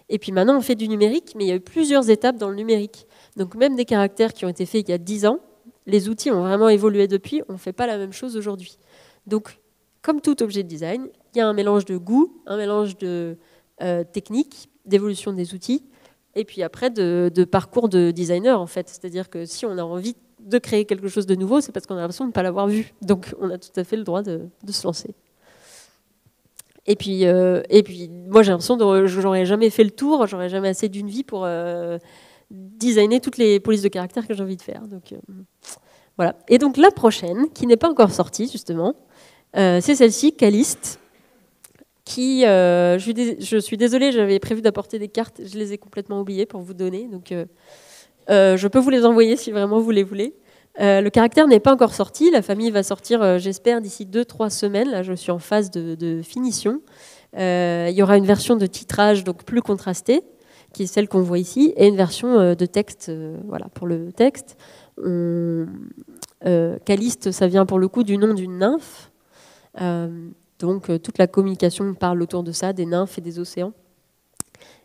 Et puis maintenant, on fait du numérique, mais il y a eu plusieurs étapes dans le numérique. Donc même des caractères qui ont été faits il y a 10 ans, les outils ont vraiment évolué depuis, on ne fait pas la même chose aujourd'hui. Donc, comme tout objet de design, il y a un mélange de goût, un mélange de technique, d'évolution des outils, et puis après de parcours de designer, en fait. C'est-à-dire que si on a envie de créer quelque chose de nouveau, c'est parce qu'on a l'impression de ne pas l'avoir vu. Donc, on a tout à fait le droit de se lancer. Et puis moi, j'ai l'impression que j'aurais jamais fait le tour, j'aurais jamais assez d'une vie pour designer toutes les polices de caractère que j'ai envie de faire. Donc, voilà. Et donc, la prochaine, qui n'est pas encore sortie, justement, c'est celle-ci, Caliste, qui, je suis désolée, j'avais prévu d'apporter des cartes, je les ai complètement oubliées pour vous donner. Donc, je peux vous les envoyer si vraiment vous les voulez. Le caractère n'est pas encore sorti. La famille va sortir, j'espère, d'ici 2-3 semaines. Là, je suis en phase de finition. Il y aura une version de titrage donc plus contrastée, qui est celle qu'on voit ici, et une version de texte, voilà, pour le texte. Caliste, ça vient pour le coup du nom d'une nymphe. Donc, toute la communication parle autour de ça, des nymphes et des océans.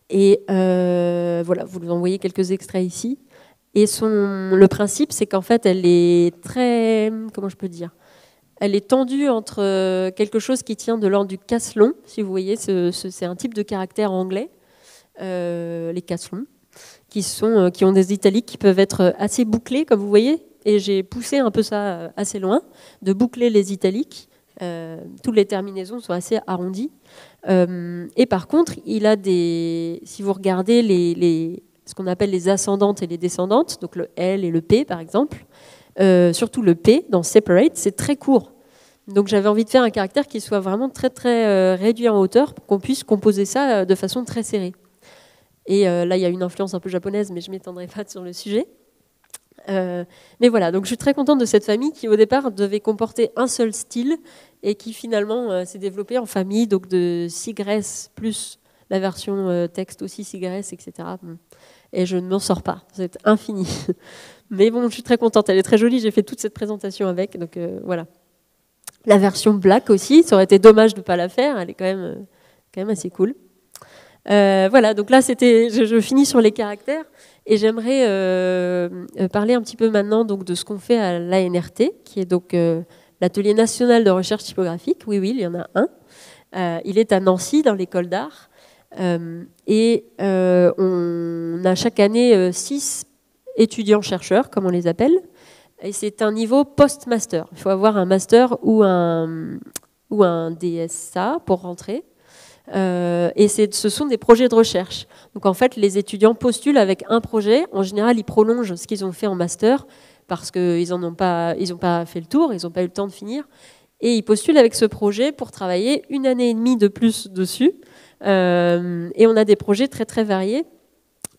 Et voilà, vous nous envoyez quelques extraits ici. Et le principe, c'est qu'en fait, elle est très, comment je peux dire, elle est tendue entre quelque chose qui tient de l'ordre du caslon, si vous voyez, c'est un type de caractère anglais, les caslons, qui ont des italiques qui peuvent être assez bouclés, comme vous voyez, et j'ai poussé un peu ça assez loin, de boucler les italiques. Toutes les terminaisons sont assez arrondies. Et par contre, il a si vous regardez ce qu'on appelle les ascendantes et les descendantes, donc le L et le P par exemple, surtout le P dans Separate, c'est très court. Donc j'avais envie de faire un caractère qui soit vraiment très très réduit en hauteur pour qu'on puisse composer ça de façon très serrée. Et là il y a une influence un peu japonaise, mais je ne m'étendrai pas sur le sujet. Mais voilà, donc je suis très contente de cette famille qui au départ devait comporter un seul style et qui finalement s'est développée en famille, donc de Sigress plus la version texte aussi Sigress, etc. Et je ne m'en sors pas, c'est infini. Mais bon, je suis très contente, elle est très jolie, j'ai fait toute cette présentation avec, donc voilà. La version black aussi, ça aurait été dommage de ne pas la faire, elle est quand même assez cool. Voilà, donc là je finis sur les caractères et j'aimerais parler un petit peu maintenant donc, de ce qu'on fait à l'ANRT, qui est donc l'Atelier national de recherche typographique. Oui, il y en a un. Il est à Nancy, dans l'école d'art. Et on a chaque année 6 étudiants-chercheurs, comme on les appelle. Et c'est un niveau post-master. Il faut avoir un master ou un DSA pour rentrer. Et ce sont des projets de recherche. Donc en fait, les étudiants postulent avec un projet. En général, ils prolongent ce qu'ils ont fait en master parce qu'ils n'ont pas fait le tour, ils n'ont pas eu le temps de finir. Et ils postulent avec ce projet pour travailler 1 année et demie de plus dessus. Et on a des projets très très variés.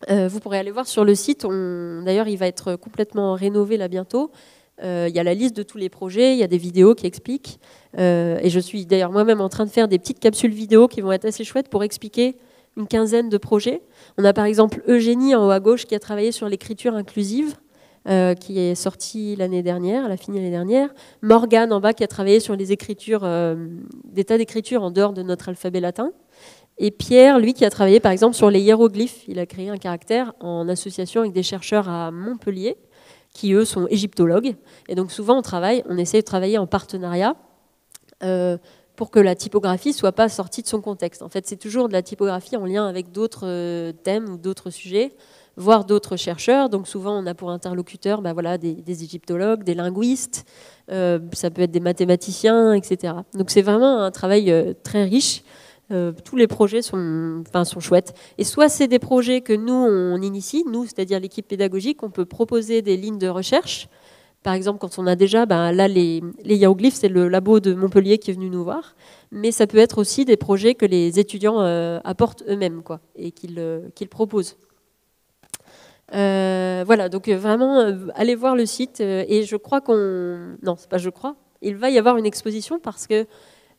Vous pourrez aller voir sur le site. D'ailleurs, il va être complètement rénové là bientôt. Il y a la liste de tous les projets, il y a des vidéos qui expliquent. Et je suis d'ailleurs moi-même en train de faire des petites capsules vidéo qui vont être assez chouettes pour expliquer une quinzaine de projets. On a par exemple Eugénie en haut à gauche qui a travaillé sur l'écriture inclusive, qui est sortie l'année dernière, elle a fini l'année dernière. Morgane en bas qui a travaillé sur les écritures, des tas d'écritures en dehors de notre alphabet latin. Et Pierre, lui, qui a travaillé par exemple sur les hiéroglyphes. Il a créé un caractère en association avec des chercheurs à Montpellier, qui eux sont égyptologues. Et donc souvent on essaie de travailler en partenariat pour que la typographie ne soit pas sortie de son contexte. En fait, c'est toujours de la typographie en lien avec d'autres thèmes ou d'autres sujets, voire d'autres chercheurs. Donc souvent on a pour interlocuteurs des égyptologues, des linguistes, ça peut être des mathématiciens, etc. Donc c'est vraiment un travail très riche. Tous les projets sont chouettes. Et soit c'est des projets que nous, on initie, nous, c'est-à-dire l'équipe pédagogique, on peut proposer des lignes de recherche. Par exemple, quand on a déjà, là, les hiéroglyphes, c'est le labo de Montpellier qui est venu nous voir. Mais ça peut être aussi des projets que les étudiants apportent eux-mêmes, quoi, et qu'ils proposent. Voilà, donc vraiment, allez voir le site. Et je crois il va y avoir une exposition parce que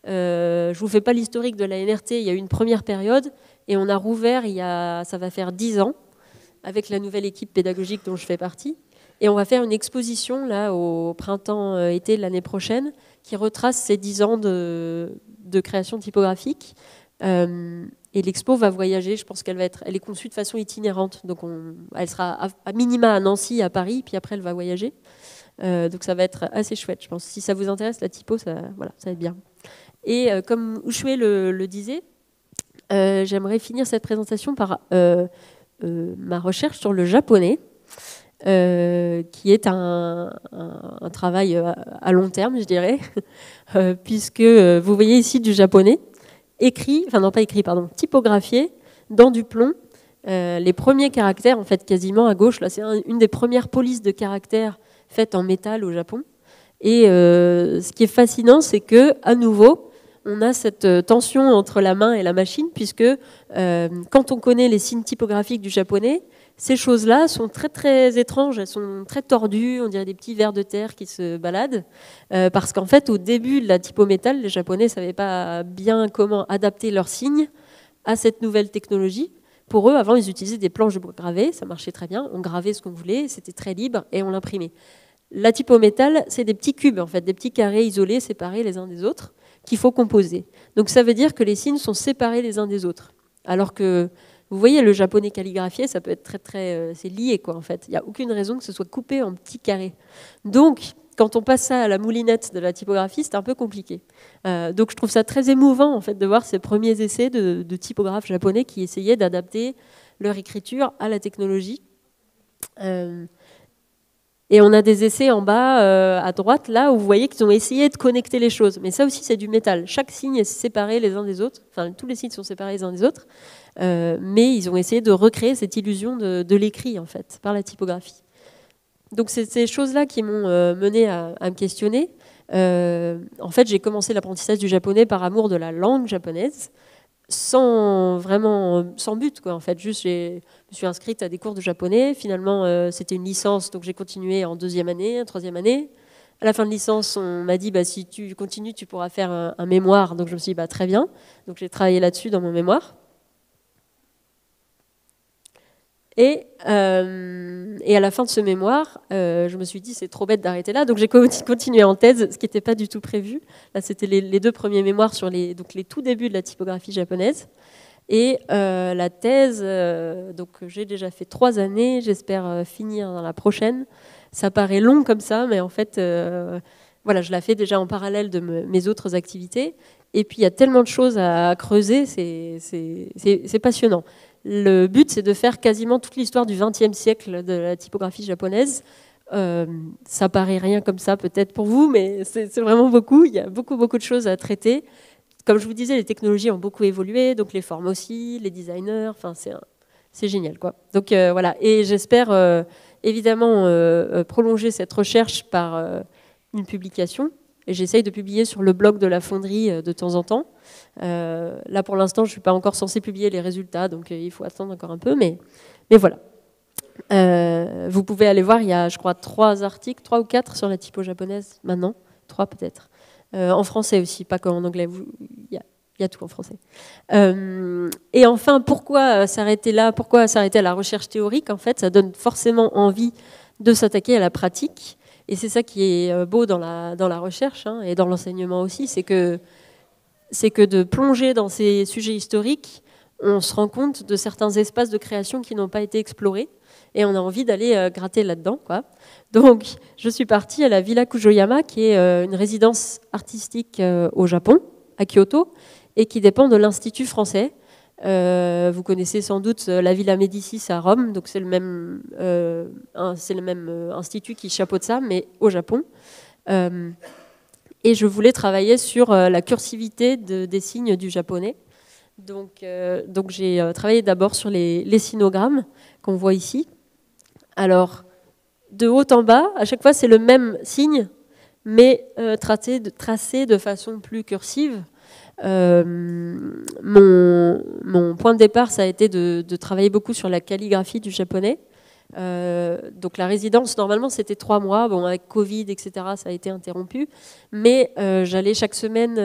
je ne vous fais pas l'historique de la NRT, il y a eu une première période et on a rouvert ça va faire 10 ans avec la nouvelle équipe pédagogique dont je fais partie. Et on va faire une exposition là au printemps-été de l'année prochaine qui retrace ces 10 ans de création typographique Et l'expo va voyager, je pense qu'elle est conçue de façon itinérante, donc elle sera à minima à Nancy, à Paris, puis après elle va voyager. Donc ça va être assez chouette, je pense. Si ça vous intéresse, la typo, ça va être bien. Et comme Ushue le disait, j'aimerais finir cette présentation par ma recherche sur le japonais, qui est un travail à long terme, je dirais, puisque vous voyez ici du japonais typographié dans du plomb. Les premiers caractères, en fait, quasiment à gauche, là, c'est une des premières polices de caractères faites en métal au Japon. Et ce qui est fascinant, c'est que, à nouveau, on a cette tension entre la main et la machine, puisque quand on connaît les signes typographiques du japonais, ces choses-là sont très très étranges, elles sont très tordues, on dirait des petits vers de terre qui se baladent, parce qu'en fait, au début de la typo métal, les Japonais ne savaient pas bien comment adapter leurs signes à cette nouvelle technologie. Pour eux, avant, ils utilisaient des planches de bois gravées, ça marchait très bien, on gravait ce qu'on voulait, c'était très libre, et on l'imprimait. La typo métal, c'est des petits cubes, en fait, des petits carrés isolés, séparés les uns des autres, qu'il faut composer. Donc ça veut dire que les signes sont séparés les uns des autres. Alors que, vous voyez, le japonais calligraphié, ça peut être c'est lié, quoi, en fait. Il n'y a aucune raison que ce soit coupé en petits carrés. Donc, quand on passe ça à la moulinette de la typographie, c'est un peu compliqué. Donc je trouve ça très émouvant, en fait, de voir ces premiers essais de typographes japonais qui essayaient d'adapter leur écriture à la technologie. Et on a des essais en bas, à droite, là, où vous voyez qu'ils ont essayé de connecter les choses. Mais ça aussi, c'est du métal. Chaque signe est séparé les uns des autres. Enfin, tous les signes sont séparés les uns des autres. Mais ils ont essayé de recréer cette illusion de l'écrit, en fait, par la typographie. Donc, c'est ces choses-là qui m'ont mené à me questionner. En fait, j'ai commencé l'apprentissage du japonais par amour de la langue japonaise, sans but, quoi. En fait, juste je me suis inscrite à des cours de japonais. Finalement, c'était une licence, donc j'ai continué en 2e année, 3e année. À la fin de licence, on m'a dit si tu continues, tu pourras faire un mémoire. Donc je me suis dit très bien. Donc j'ai travaillé là-dessus dans mon mémoire. Et à la fin de ce mémoire, je me suis dit c'est trop bête d'arrêter là. Donc j'ai continué en thèse, ce qui n'était pas du tout prévu. Là, c'était les 2 premiers mémoires sur les tout débuts de la typographie japonaise. Et la thèse, donc j'ai déjà fait 3 années, j'espère finir dans la prochaine. Ça paraît long comme ça, mais en fait, voilà, je la fais déjà en parallèle de mes autres activités. Et puis il y a tellement de choses à creuser, c'est passionnant. Le but, c'est de faire quasiment toute l'histoire du XXe siècle de la typographie japonaise. Ça paraît rien comme ça peut-être pour vous, mais c'est vraiment beaucoup. Il y a beaucoup de choses à traiter. Comme je vous disais, les technologies ont beaucoup évolué, donc les formes aussi, les designers, enfin c'est génial, quoi. Donc voilà, et j'espère évidemment prolonger cette recherche par une publication. Et j'essaye de publier sur le blog de la fonderie de temps en temps. Là, pour l'instant, je ne suis pas encore censée publier les résultats, donc il faut attendre encore un peu, mais voilà. Vous pouvez aller voir, il y a, je crois, 3 articles, 3 ou 4 sur la typo japonaise maintenant, 3 peut-être. En français aussi, pas qu'en anglais, il y a tout en français. Et enfin, pourquoi s'arrêter là? Pourquoi s'arrêter à la recherche théorique? En fait, ça donne forcément envie de s'attaquer à la pratique. Et c'est ça qui est beau dans la recherche, hein, et dans l'enseignement aussi, c'est que de plonger dans ces sujets historiques, on se rend compte de certains espaces de création qui n'ont pas été explorés, et on a envie d'aller gratter là-dedans, quoi. Donc, je suis partie à la Villa Kujoyama, qui est une résidence artistique au Japon, à Kyoto, et qui dépend de l'Institut français. Vous connaissez sans doute la Villa Médicis à Rome, donc c'est le même institut qui chapeaute ça, mais au Japon. Et je voulais travailler sur la cursivité des signes du japonais. Donc j'ai travaillé d'abord sur les sinogrammes qu'on voit ici. Alors, de haut en bas, à chaque fois c'est le même signe, mais tracé de façon plus cursive. Mon point de départ, ça a été de travailler beaucoup sur la calligraphie du japonais. Donc la résidence, normalement, c'était 3 mois. Bon, avec Covid, etc., ça a été interrompu. Mais j'allais chaque semaine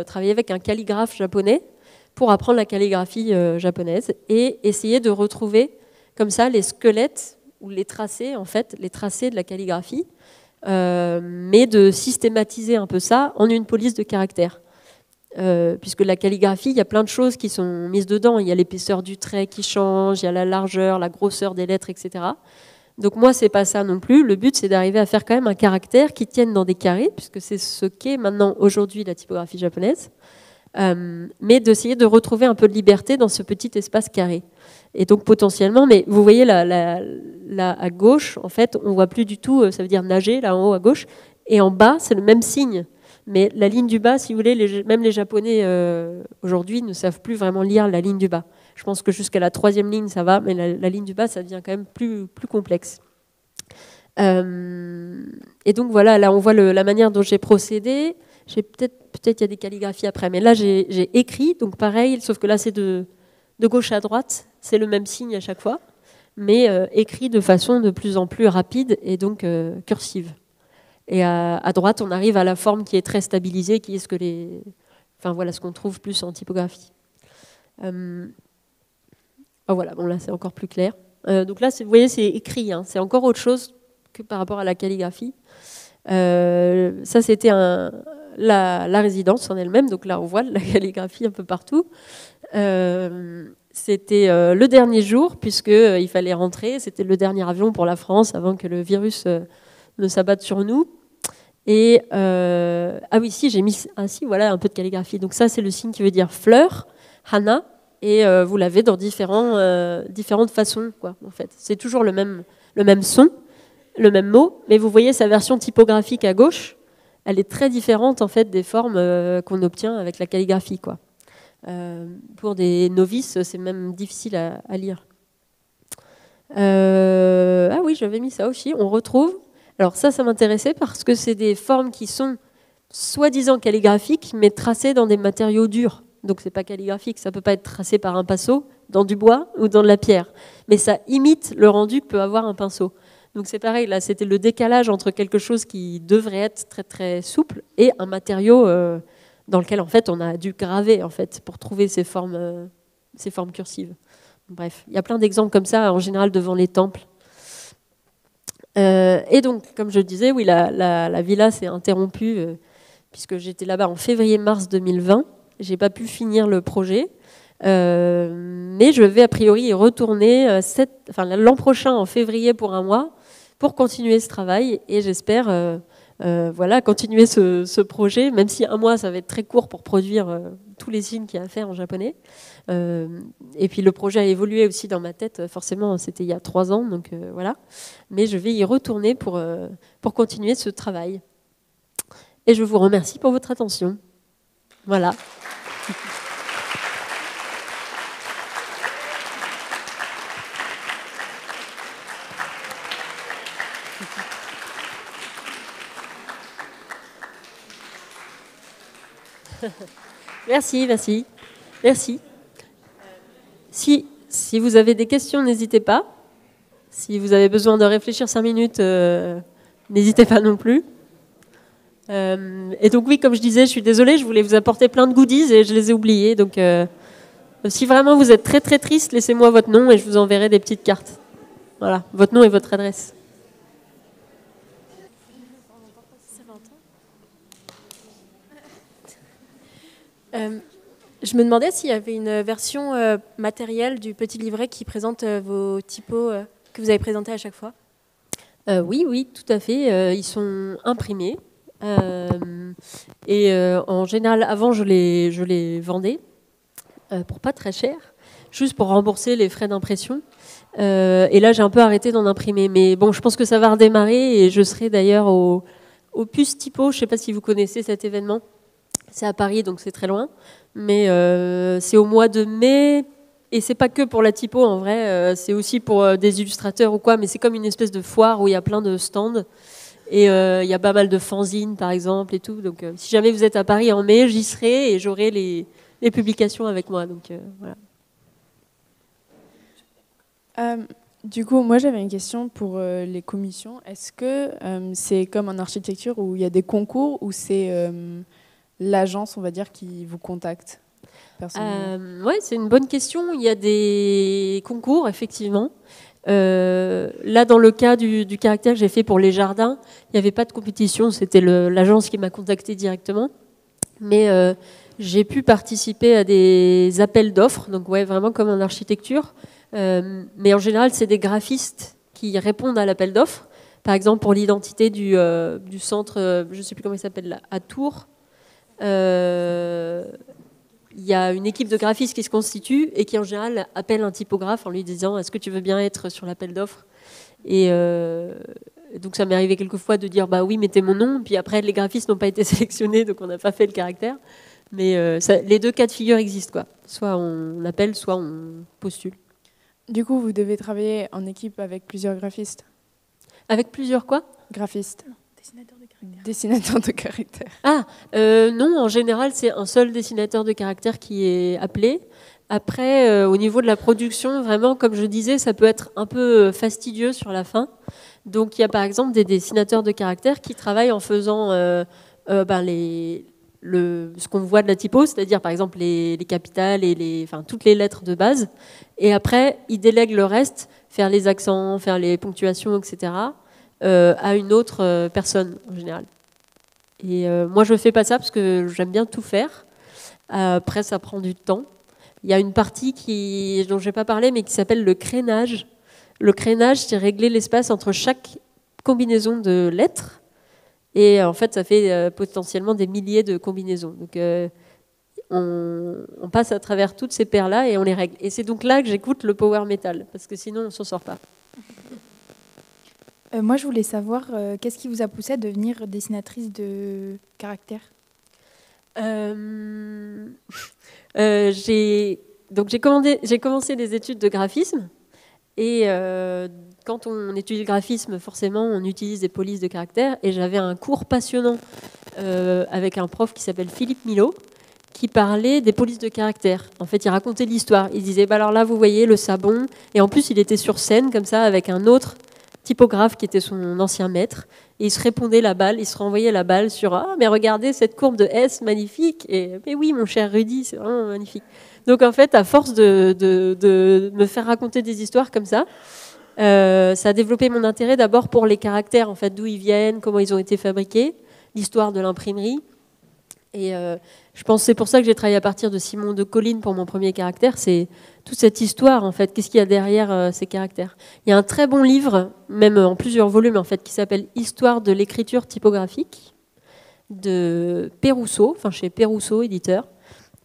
travailler avec un calligraphe japonais pour apprendre la calligraphie japonaise et essayer de retrouver comme ça les squelettes ou les tracés, en fait, les tracés de la calligraphie, mais de systématiser un peu ça en une police de caractères. puisque la calligraphie, il y a plein de choses qui sont mises dedans. Il y a l'épaisseur du trait qui change, il y a la largeur, la grosseur des lettres, etc. Donc moi, c'est pas ça non plus. Le but, c'est d'arriver à faire quand même un caractère qui tienne dans des carrés, puisque c'est ce qu'est maintenant, aujourd'hui, la typographie japonaise, mais d'essayer de retrouver un peu de liberté dans ce petit espace carré. Et donc potentiellement, mais vous voyez là à gauche, en fait, on voit plus du tout, ça veut dire nager, là en haut à gauche, et en bas, c'est le même signe. Mais la ligne du bas, si vous voulez, même les Japonais aujourd'hui ne savent plus vraiment lire la ligne du bas. Je pense que jusqu'à la 3e ligne, ça va, mais la ligne du bas, ça devient quand même plus complexe. Et donc voilà, là on voit la manière dont j'ai procédé. Peut-être il y a des calligraphies après, mais là j'ai écrit, donc pareil, sauf que là c'est de gauche à droite, c'est le même signe à chaque fois, mais écrit de façon de plus en plus rapide et donc cursive. Et à droite, on arrive à la forme qui est très stabilisée, qui est ce qu'on trouve plus en typographie. Voilà, bon là c'est encore plus clair. Donc là, vous voyez, c'est écrit, hein, c'est encore autre chose que par rapport à la calligraphie. Ça, c'était la résidence en elle-même, donc là on voit la calligraphie un peu partout. C'était le dernier jour, puisqu'il fallait rentrer, c'était le dernier avion pour la France avant que le virus ne s'abatte sur nous. Et ah oui, si, j'ai mis voilà, un peu de calligraphie. Donc ça, c'est le signe qui veut dire fleur, hana, et vous l'avez dans différentes façons, quoi, en fait. C'est toujours le même son, le même mot, mais vous voyez sa version typographique à gauche, elle est très différente en fait des formes qu'on obtient avec la calligraphie, quoi. Pour des novices, c'est même difficile à lire. Ah oui, j'avais mis ça aussi. On retrouve. Alors ça m'intéressait parce que c'est des formes qui sont soi-disant calligraphiques, mais tracées dans des matériaux durs. Donc c'est pas calligraphique, ça peut pas être tracé par un pinceau dans du bois ou dans de la pierre, mais ça imite le rendu que peut avoir un pinceau. Donc c'est pareil, là c'était le décalage entre quelque chose qui devrait être très très souple et un matériau dans lequel en fait on a dû graver en fait pour trouver ces formes cursives. Bref, il y a plein d'exemples comme ça en général devant les temples. Et donc comme je disais, oui, la villa s'est interrompue puisque j'étais là-bas en février-mars 2020. J'ai pas pu finir le projet. Mais je vais a priori y retourner l'an prochain en février pour 1 mois pour continuer ce travail et j'espère continuer ce projet, même si 1 mois ça va être très court pour produire tous les signes qu'il y a à faire en japonais. Et puis le projet a évolué aussi dans ma tête, forcément c'était il y a 3 ans, donc voilà. Mais je vais y retourner pour continuer ce travail. Et je vous remercie pour votre attention. Voilà. Merci. Si vous avez des questions, n'hésitez pas. Si vous avez besoin de réfléchir 5 minutes, n'hésitez pas non plus. Et donc oui, comme je disais, je suis désolée, je voulais vous apporter plein de goodies et je les ai oubliés. Donc si vraiment vous êtes très très triste, laissez-moi votre nom et je vous enverrai des petites cartes. Voilà, votre nom et votre adresse. Je me demandais s'il y avait une version matérielle du petit livret qui présente vos typos que vous avez présentés à chaque fois. Oui, tout à fait. Ils sont imprimés. Et en général, avant, je les vendais pour pas très cher, juste pour rembourser les frais d'impression. Et là, j'ai un peu arrêté d'en imprimer. Mais bon, je pense que ça va redémarrer et je serai d'ailleurs au Puce Typo. Je ne sais pas si vous connaissez cet événement. C'est à Paris, donc c'est très loin. Mais c'est au mois de mai. Et c'est pas que pour la typo, en vrai. C'est aussi pour des illustrateurs ou quoi. Mais c'est comme une espèce de foire où il y a plein de stands. Et il y a pas mal de fanzines, par exemple, et tout. Donc si jamais vous êtes à Paris en mai, j'y serai et j'aurai les publications avec moi. Donc voilà. Du coup, moi j'avais une question pour les commissions. Est-ce que c'est comme en architecture où il y a des concours ou c'est l'agence, on va dire, qui vous contacte personnellement? Oui, c'est une bonne question. Il y a des concours, effectivement. Là, dans le cas du caractère que j'ai fait pour les jardins, il n'y avait pas de compétition. C'était l'agence qui m'a contacté directement. Mais J'ai pu participer à des appels d'offres, donc ouais, vraiment comme en architecture. Mais en général, c'est des graphistes qui répondent à l'appel d'offres. Par exemple, pour l'identité du centre, je ne sais plus comment il s'appelle là, à Tours, il y a une équipe de graphistes qui se constitue et qui en général appelle un typographe en lui disant est-ce que tu veux bien être sur l'appel d'offres. Et donc ça m'est arrivé quelquefois de dire bah oui, mettez mon nom, puis après les graphistes n'ont pas été sélectionnés, donc on n'a pas fait le caractère. Mais les deux cas de figure existent, quoi. Soit on appelle, soit on postule. Du coup, vous devez travailler en équipe avec plusieurs graphistes. Avec plusieurs quoi? Graphistes. Dessinateurs de caractères. Ah, non, en général, c'est un seul dessinateur de caractères qui est appelé. Après, au niveau de la production, vraiment, comme je disais, ça peut être un peu fastidieux sur la fin. Donc, il y a par exemple des dessinateurs de caractères qui travaillent en faisant ce qu'on voit de la typo, c'est-à-dire par exemple les capitales et toutes les lettres de base. Et après, ils délèguent le reste, faire les accents, faire les ponctuations, etc., à une autre personne en général. Et moi, je ne fais pas ça parce que j'aime bien tout faire. Après, ça prend du temps. Il y a une partie dont je n'ai pas parlé, mais qui s'appelle le crénage. Le crénage, c'est régler l'espace entre chaque combinaison de lettres. Et en fait, ça fait potentiellement des milliers de combinaisons. Donc, on passe à travers toutes ces paires-là et on les règle. Et c'est donc là que j'écoute le power metal, parce que sinon, on ne s'en sort pas. Moi, je voulais savoir, qu'est-ce qui vous a poussé à devenir dessinatrice de caractères? J'ai commencé des études de graphisme. Et quand on étudie le graphisme, forcément, on utilise des polices de caractères. Et j'avais un cours passionnant avec un prof qui s'appelle Philippe Milot, qui parlait des polices de caractères. En fait, il racontait l'histoire. Il disait, bah alors là, vous voyez le sabon. Et en plus, il était sur scène, comme ça, avec un autre typographe qui était son ancien maître. Et il se répondait la balle, il se renvoyait la balle sur « Ah, mais regardez cette courbe de S, magnifique !» Et « Mais oui, mon cher Rudy, c'est vraiment magnifique !» Donc en fait, à force de me faire raconter des histoires comme ça, ça a développé mon intérêt d'abord pour les caractères, en fait, d'où ils viennent, comment ils ont été fabriqués, l'histoire de l'imprimerie. Et je pense que c'est pour ça que j'ai travaillé à partir de Simon de Colline pour mon premier caractère. C'est toute cette histoire, en fait. Qu'est-ce qu'il y a derrière ces caractères? Il y a un très bon livre, même en plusieurs volumes, en fait, qui s'appelle « Histoire de l'écriture typographique » de Pérousseau, enfin chez Pérousseau, éditeur,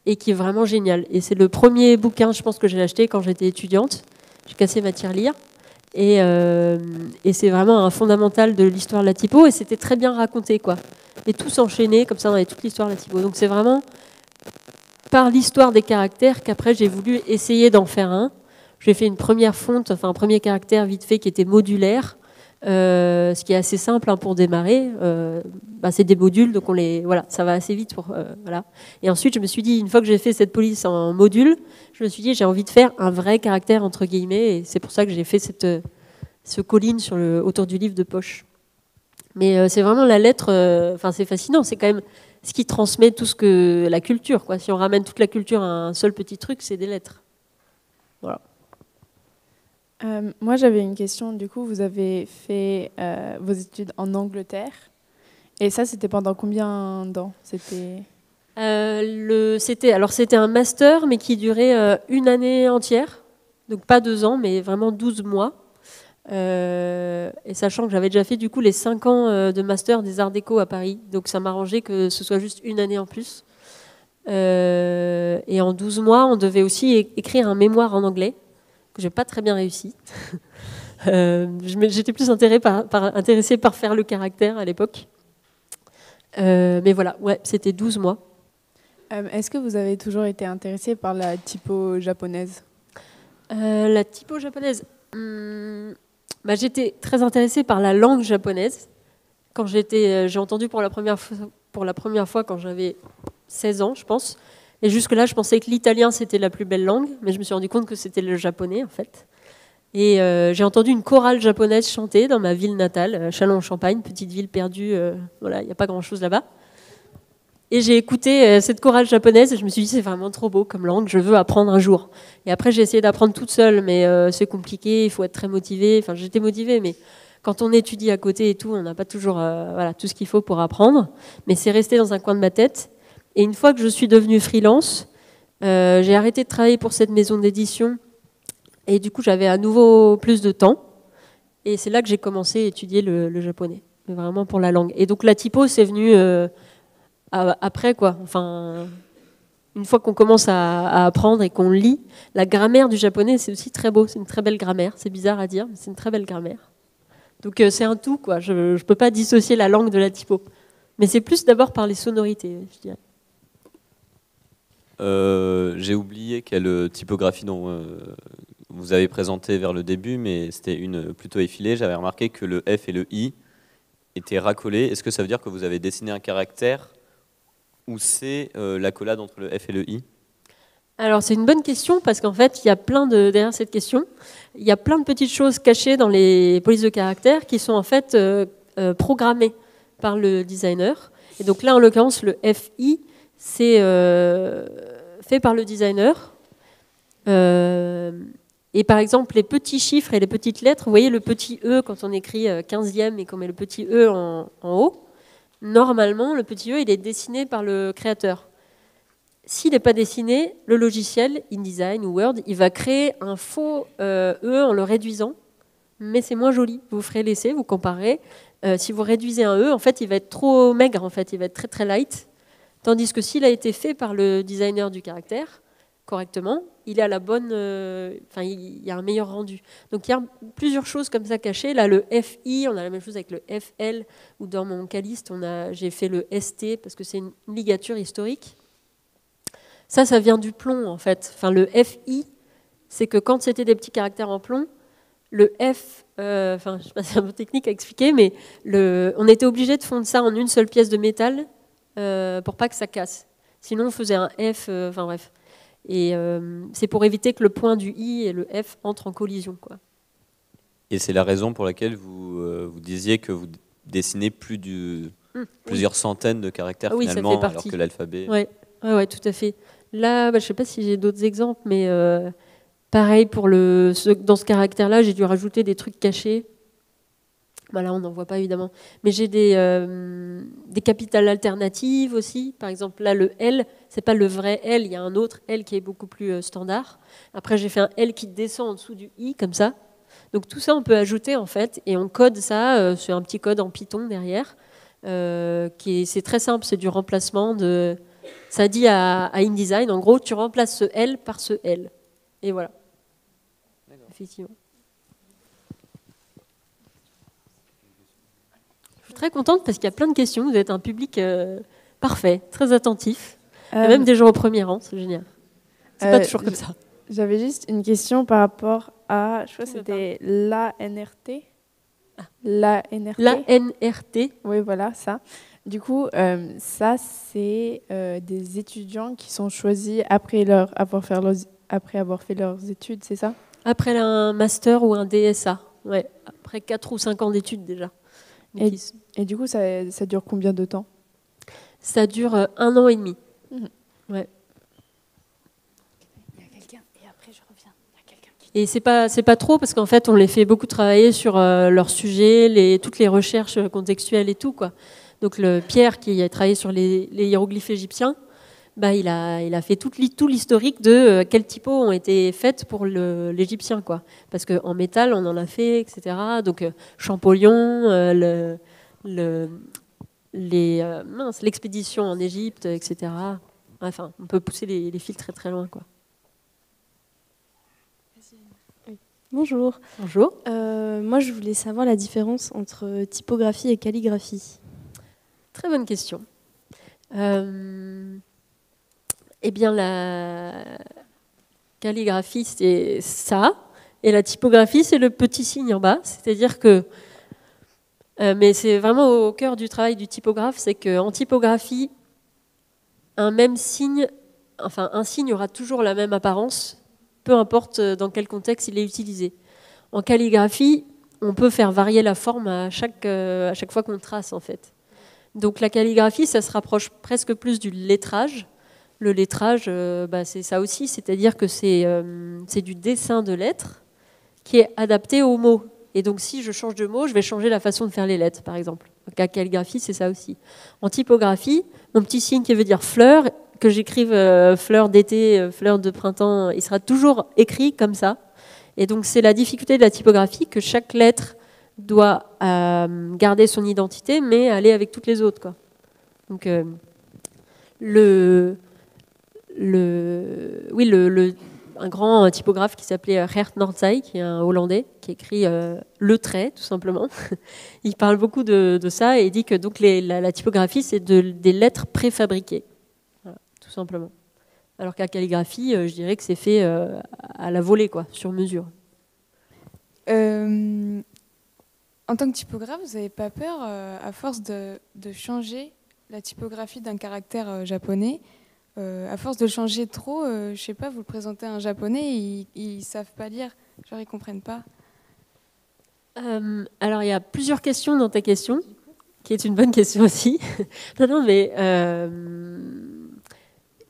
et qui est vraiment génial. Et c'est le premier bouquin, je pense, que j'ai acheté quand j'étais étudiante. J'ai cassé ma tirelire. Et c'est vraiment un fondamental de l'histoire de la typo. Et c'était très bien raconté, quoi. Et tout s'enchaînait comme ça dans toute l'histoire de la typo. Donc c'est vraiment par l'histoire des caractères qu'après j'ai voulu essayer d'en faire un. J'ai fait une première fonte, enfin un premier caractère vite fait qui était modulaire, ce qui est assez simple pour démarrer. C'est des modules, donc ça va assez vite. Voilà. Et ensuite je me suis dit, une fois que j'ai fait cette police en module, je me suis dit j'ai envie de faire un vrai caractère entre guillemets, et c'est pour ça que j'ai fait ce colline autour du livre de poche. Mais c'est vraiment la lettre, c'est fascinant, c'est quand même ce qui transmet tout la culture, quoi. Si on ramène toute la culture à un seul petit truc, c'est des lettres. Voilà. Moi, j'avais une question. Du coup, vous avez fait vos études en Angleterre. Et ça, c'était pendant combien de temps? C'était un master, mais qui durait une année entière. Donc pas 2 ans, mais vraiment 12 mois. Et sachant que j'avais déjà fait du coup les 5 ans de master des Arts Déco à Paris, donc ça m'arrangeait que ce soit juste une année en plus. Et en 12 mois, on devait aussi écrire un mémoire en anglais, que j'ai pas très bien réussi. J'étais plus intéressée par faire le caractère à l'époque. Mais voilà, ouais, c'était 12 mois. Est-ce que vous avez toujours été intéressée par la typo japonaise? La typo japonaise j'étais très intéressée par la langue japonaise. Quand j'ai entendu pour la première fois quand j'avais 16 ans, je pense. Et jusque-là, je pensais que l'italien, c'était la plus belle langue, mais je me suis rendu compte que c'était le japonais, en fait. Et j'ai entendu une chorale japonaise chanter dans ma ville natale, Châlons-en-Champagne, petite ville perdue, il n'y a pas grand-chose là-bas. Et j'ai écouté cette chorale japonaise et je me suis dit c'est vraiment trop beau comme langue, je veux apprendre un jour. Et après j'ai essayé d'apprendre toute seule, mais c'est compliqué, il faut être très motivé. Enfin j'étais motivée, mais quand on étudie à côté et tout, on n'a pas toujours tout ce qu'il faut pour apprendre. Mais c'est resté dans un coin de ma tête. Et une fois que je suis devenue freelance, j'ai arrêté de travailler pour cette maison d'édition. Et du coup, j'avais à nouveau plus de temps. Et c'est là que j'ai commencé à étudier le japonais, mais vraiment pour la langue. Et donc la typo, c'est venu après, quoi. Enfin, une fois qu'on commence à apprendre et qu'on lit, la grammaire du japonais, c'est aussi très beau. C'est une très belle grammaire. C'est bizarre à dire, mais c'est une très belle grammaire. Donc c'est un tout, quoi. Je ne peux pas dissocier la langue de la typo. Mais c'est plus d'abord par les sonorités, je dirais. J'ai oublié quelle typographie dont vous avez présenté vers le début, mais c'était une plutôt effilée. J'avais remarqué que le F et le I étaient racolés. Est-ce que ça veut dire que vous avez dessiné un caractère ou c'est l'accolade entre le F et le I? Alors c'est une bonne question parce qu'en fait, il y a derrière cette question, il y a plein de petites choses cachées dans les polices de caractère qui sont en fait programmées par le designer. Et donc là, en l'occurrence, le FI, c'est fait par le designer. Et par exemple, les petits chiffres et les petites lettres, vous voyez le petit E quand on écrit 15e et qu'on met le petit E en haut, normalement, le petit E, il est dessiné par le créateur. S'il n'est pas dessiné, le logiciel, InDesign ou Word, il va créer un faux E en le réduisant, mais c'est moins joli. Vous ferez l'essai, vous comparez. Si vous réduisez un E, en fait, il va être trop maigre, en fait, il va être très très light. Tandis que s'il a été fait par le designer du caractère, correctement, il est à la bonne, il y a un meilleur rendu. Donc il y a plusieurs choses comme ça cachées. Là, le FI, on a la même chose avec le FL, ou dans mon caliste, j'ai fait le ST parce que c'est une ligature historique. Ça vient du plomb en fait. Enfin, le FI, c'est que quand c'était des petits caractères en plomb, le F, je sais pas si c'est un peu technique à expliquer, mais on était obligé de fondre ça en une seule pièce de métal pour pas que ça casse. Sinon, on faisait un F, bref. Et c'est pour éviter que le point du I et le F entrent en collision, quoi. Et c'est la raison pour laquelle vous disiez que vous dessinez plusieurs centaines de caractères finalement, alors que l'alphabet... Oui, tout à fait. Là, je ne sais pas si j'ai d'autres exemples, mais pareil, dans ce caractère-là, j'ai dû rajouter des trucs cachés. Là, on n'en voit pas évidemment. Mais j'ai des capitales alternatives aussi. Par exemple, là, le L, c'est pas le vrai L, il y a un autre L qui est beaucoup plus standard. Après, j'ai fait un L qui descend en dessous du I, comme ça. Donc tout ça, on peut ajouter en fait, et on code ça sur un petit code en Python derrière. C'est très simple, c'est du remplacement de... Ça dit à InDesign, en gros, tu remplaces ce L par ce L. Et voilà. Effectivement. Je suis très contente parce qu'il y a plein de questions. Vous êtes un public parfait, très attentif. Il y a même des gens au premier rang, c'est génial. C'est pas toujours comme ça. J'avais juste une question par rapport à, je crois que c'était l'ANRT. L'ANRT. Oui, voilà, ça. Du coup, ça, c'est des étudiants qui sont choisis après avoir fait leurs études, c'est ça? Après un master ou un DSA, ouais. Après 4 ou 5 ans d'études déjà. Et du coup, ça dure combien de temps? Ça dure 1 an et demi. Ouais. Il y a quelqu'un, et après je reviens. Il y a quelqu'un qui... Et c'est pas trop, parce qu'en fait, on les fait beaucoup travailler sur leur sujet, toutes les recherches contextuelles et tout, quoi. Donc Pierre, qui a travaillé sur les hiéroglyphes égyptiens, il a fait tout l'historique de quels typos ont été faites pour l'égyptien, quoi. Parce qu'en métal, on en a fait, etc. Donc Champollion, l'expédition en Égypte, etc. Enfin, on peut pousser les fils très très loin, quoi. Bonjour. Bonjour. Moi, je voulais savoir la différence entre typographie et calligraphie. Très bonne question. Eh bien, la calligraphie, c'est ça, et la typographie, c'est le petit signe en bas. C'est-à-dire que, mais c'est vraiment au cœur du travail du typographe, c'est qu'en typographie, un signe aura toujours la même apparence, peu importe dans quel contexte il est utilisé. En calligraphie, on peut faire varier la forme à chaque fois qu'on trace, en fait. Donc la calligraphie, ça se rapproche presque plus du lettrage. Le lettrage, c'est ça aussi, c'est-à-dire que c'est du dessin de lettres qui est adapté aux mots. Et donc, si je change de mot, je vais changer la façon de faire les lettres, par exemple. Donc, à calligraphie, c'est ça aussi. En typographie, mon petit signe qui veut dire fleur, que j'écrive fleur d'été, fleur de printemps, il sera toujours écrit comme ça. Et donc, c'est la difficulté de la typographie que chaque lettre doit garder son identité, mais aller avec toutes les autres, quoi. Donc, un grand typographe qui s'appelait Gert Noordzij, qui est un Hollandais, qui écrit le trait, tout simplement. Il parle beaucoup de ça et il dit que donc la typographie, c'est des lettres préfabriquées, voilà, tout simplement. Alors qu'à calligraphie, je dirais que c'est fait à la volée, quoi, sur mesure. En tant que typographe, vous n'avez pas peur, à force de changer la typographie d'un caractère japonais, à force de changer trop, je sais pas, vous le présentez à un japonais, ils savent pas lire, genre ils comprennent pas. Alors il y a plusieurs questions dans ta question, qui est une bonne question aussi. non, mais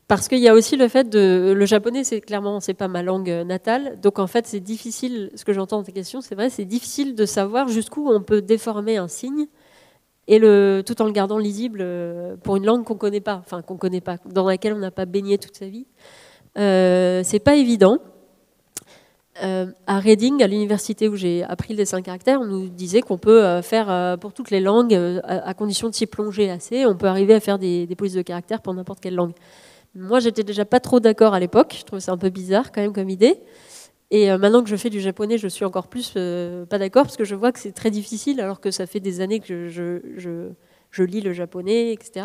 parce qu'il y a aussi le fait le japonais, c'est pas ma langue natale, donc en fait c'est difficile. Ce que j'entends dans ta question, c'est vrai, c'est difficile de savoir jusqu'où on peut déformer un signe. Et tout en le gardant lisible pour une langue qu'on connaît pas, dans laquelle on n'a pas baigné toute sa vie. C'est pas évident. À Reading, à l'université où j'ai appris le dessin caractère, on nous disait qu'on peut faire pour toutes les langues, à condition de s'y plonger assez, on peut arriver à faire des polices de caractère pour n'importe quelle langue. Moi, j'étais déjà pas trop d'accord à l'époque, je trouvais ça un peu bizarre quand même comme idée. Et maintenant que je fais du japonais, je suis encore plus pas d'accord parce que je vois que c'est très difficile alors que ça fait des années que je lis le japonais, etc.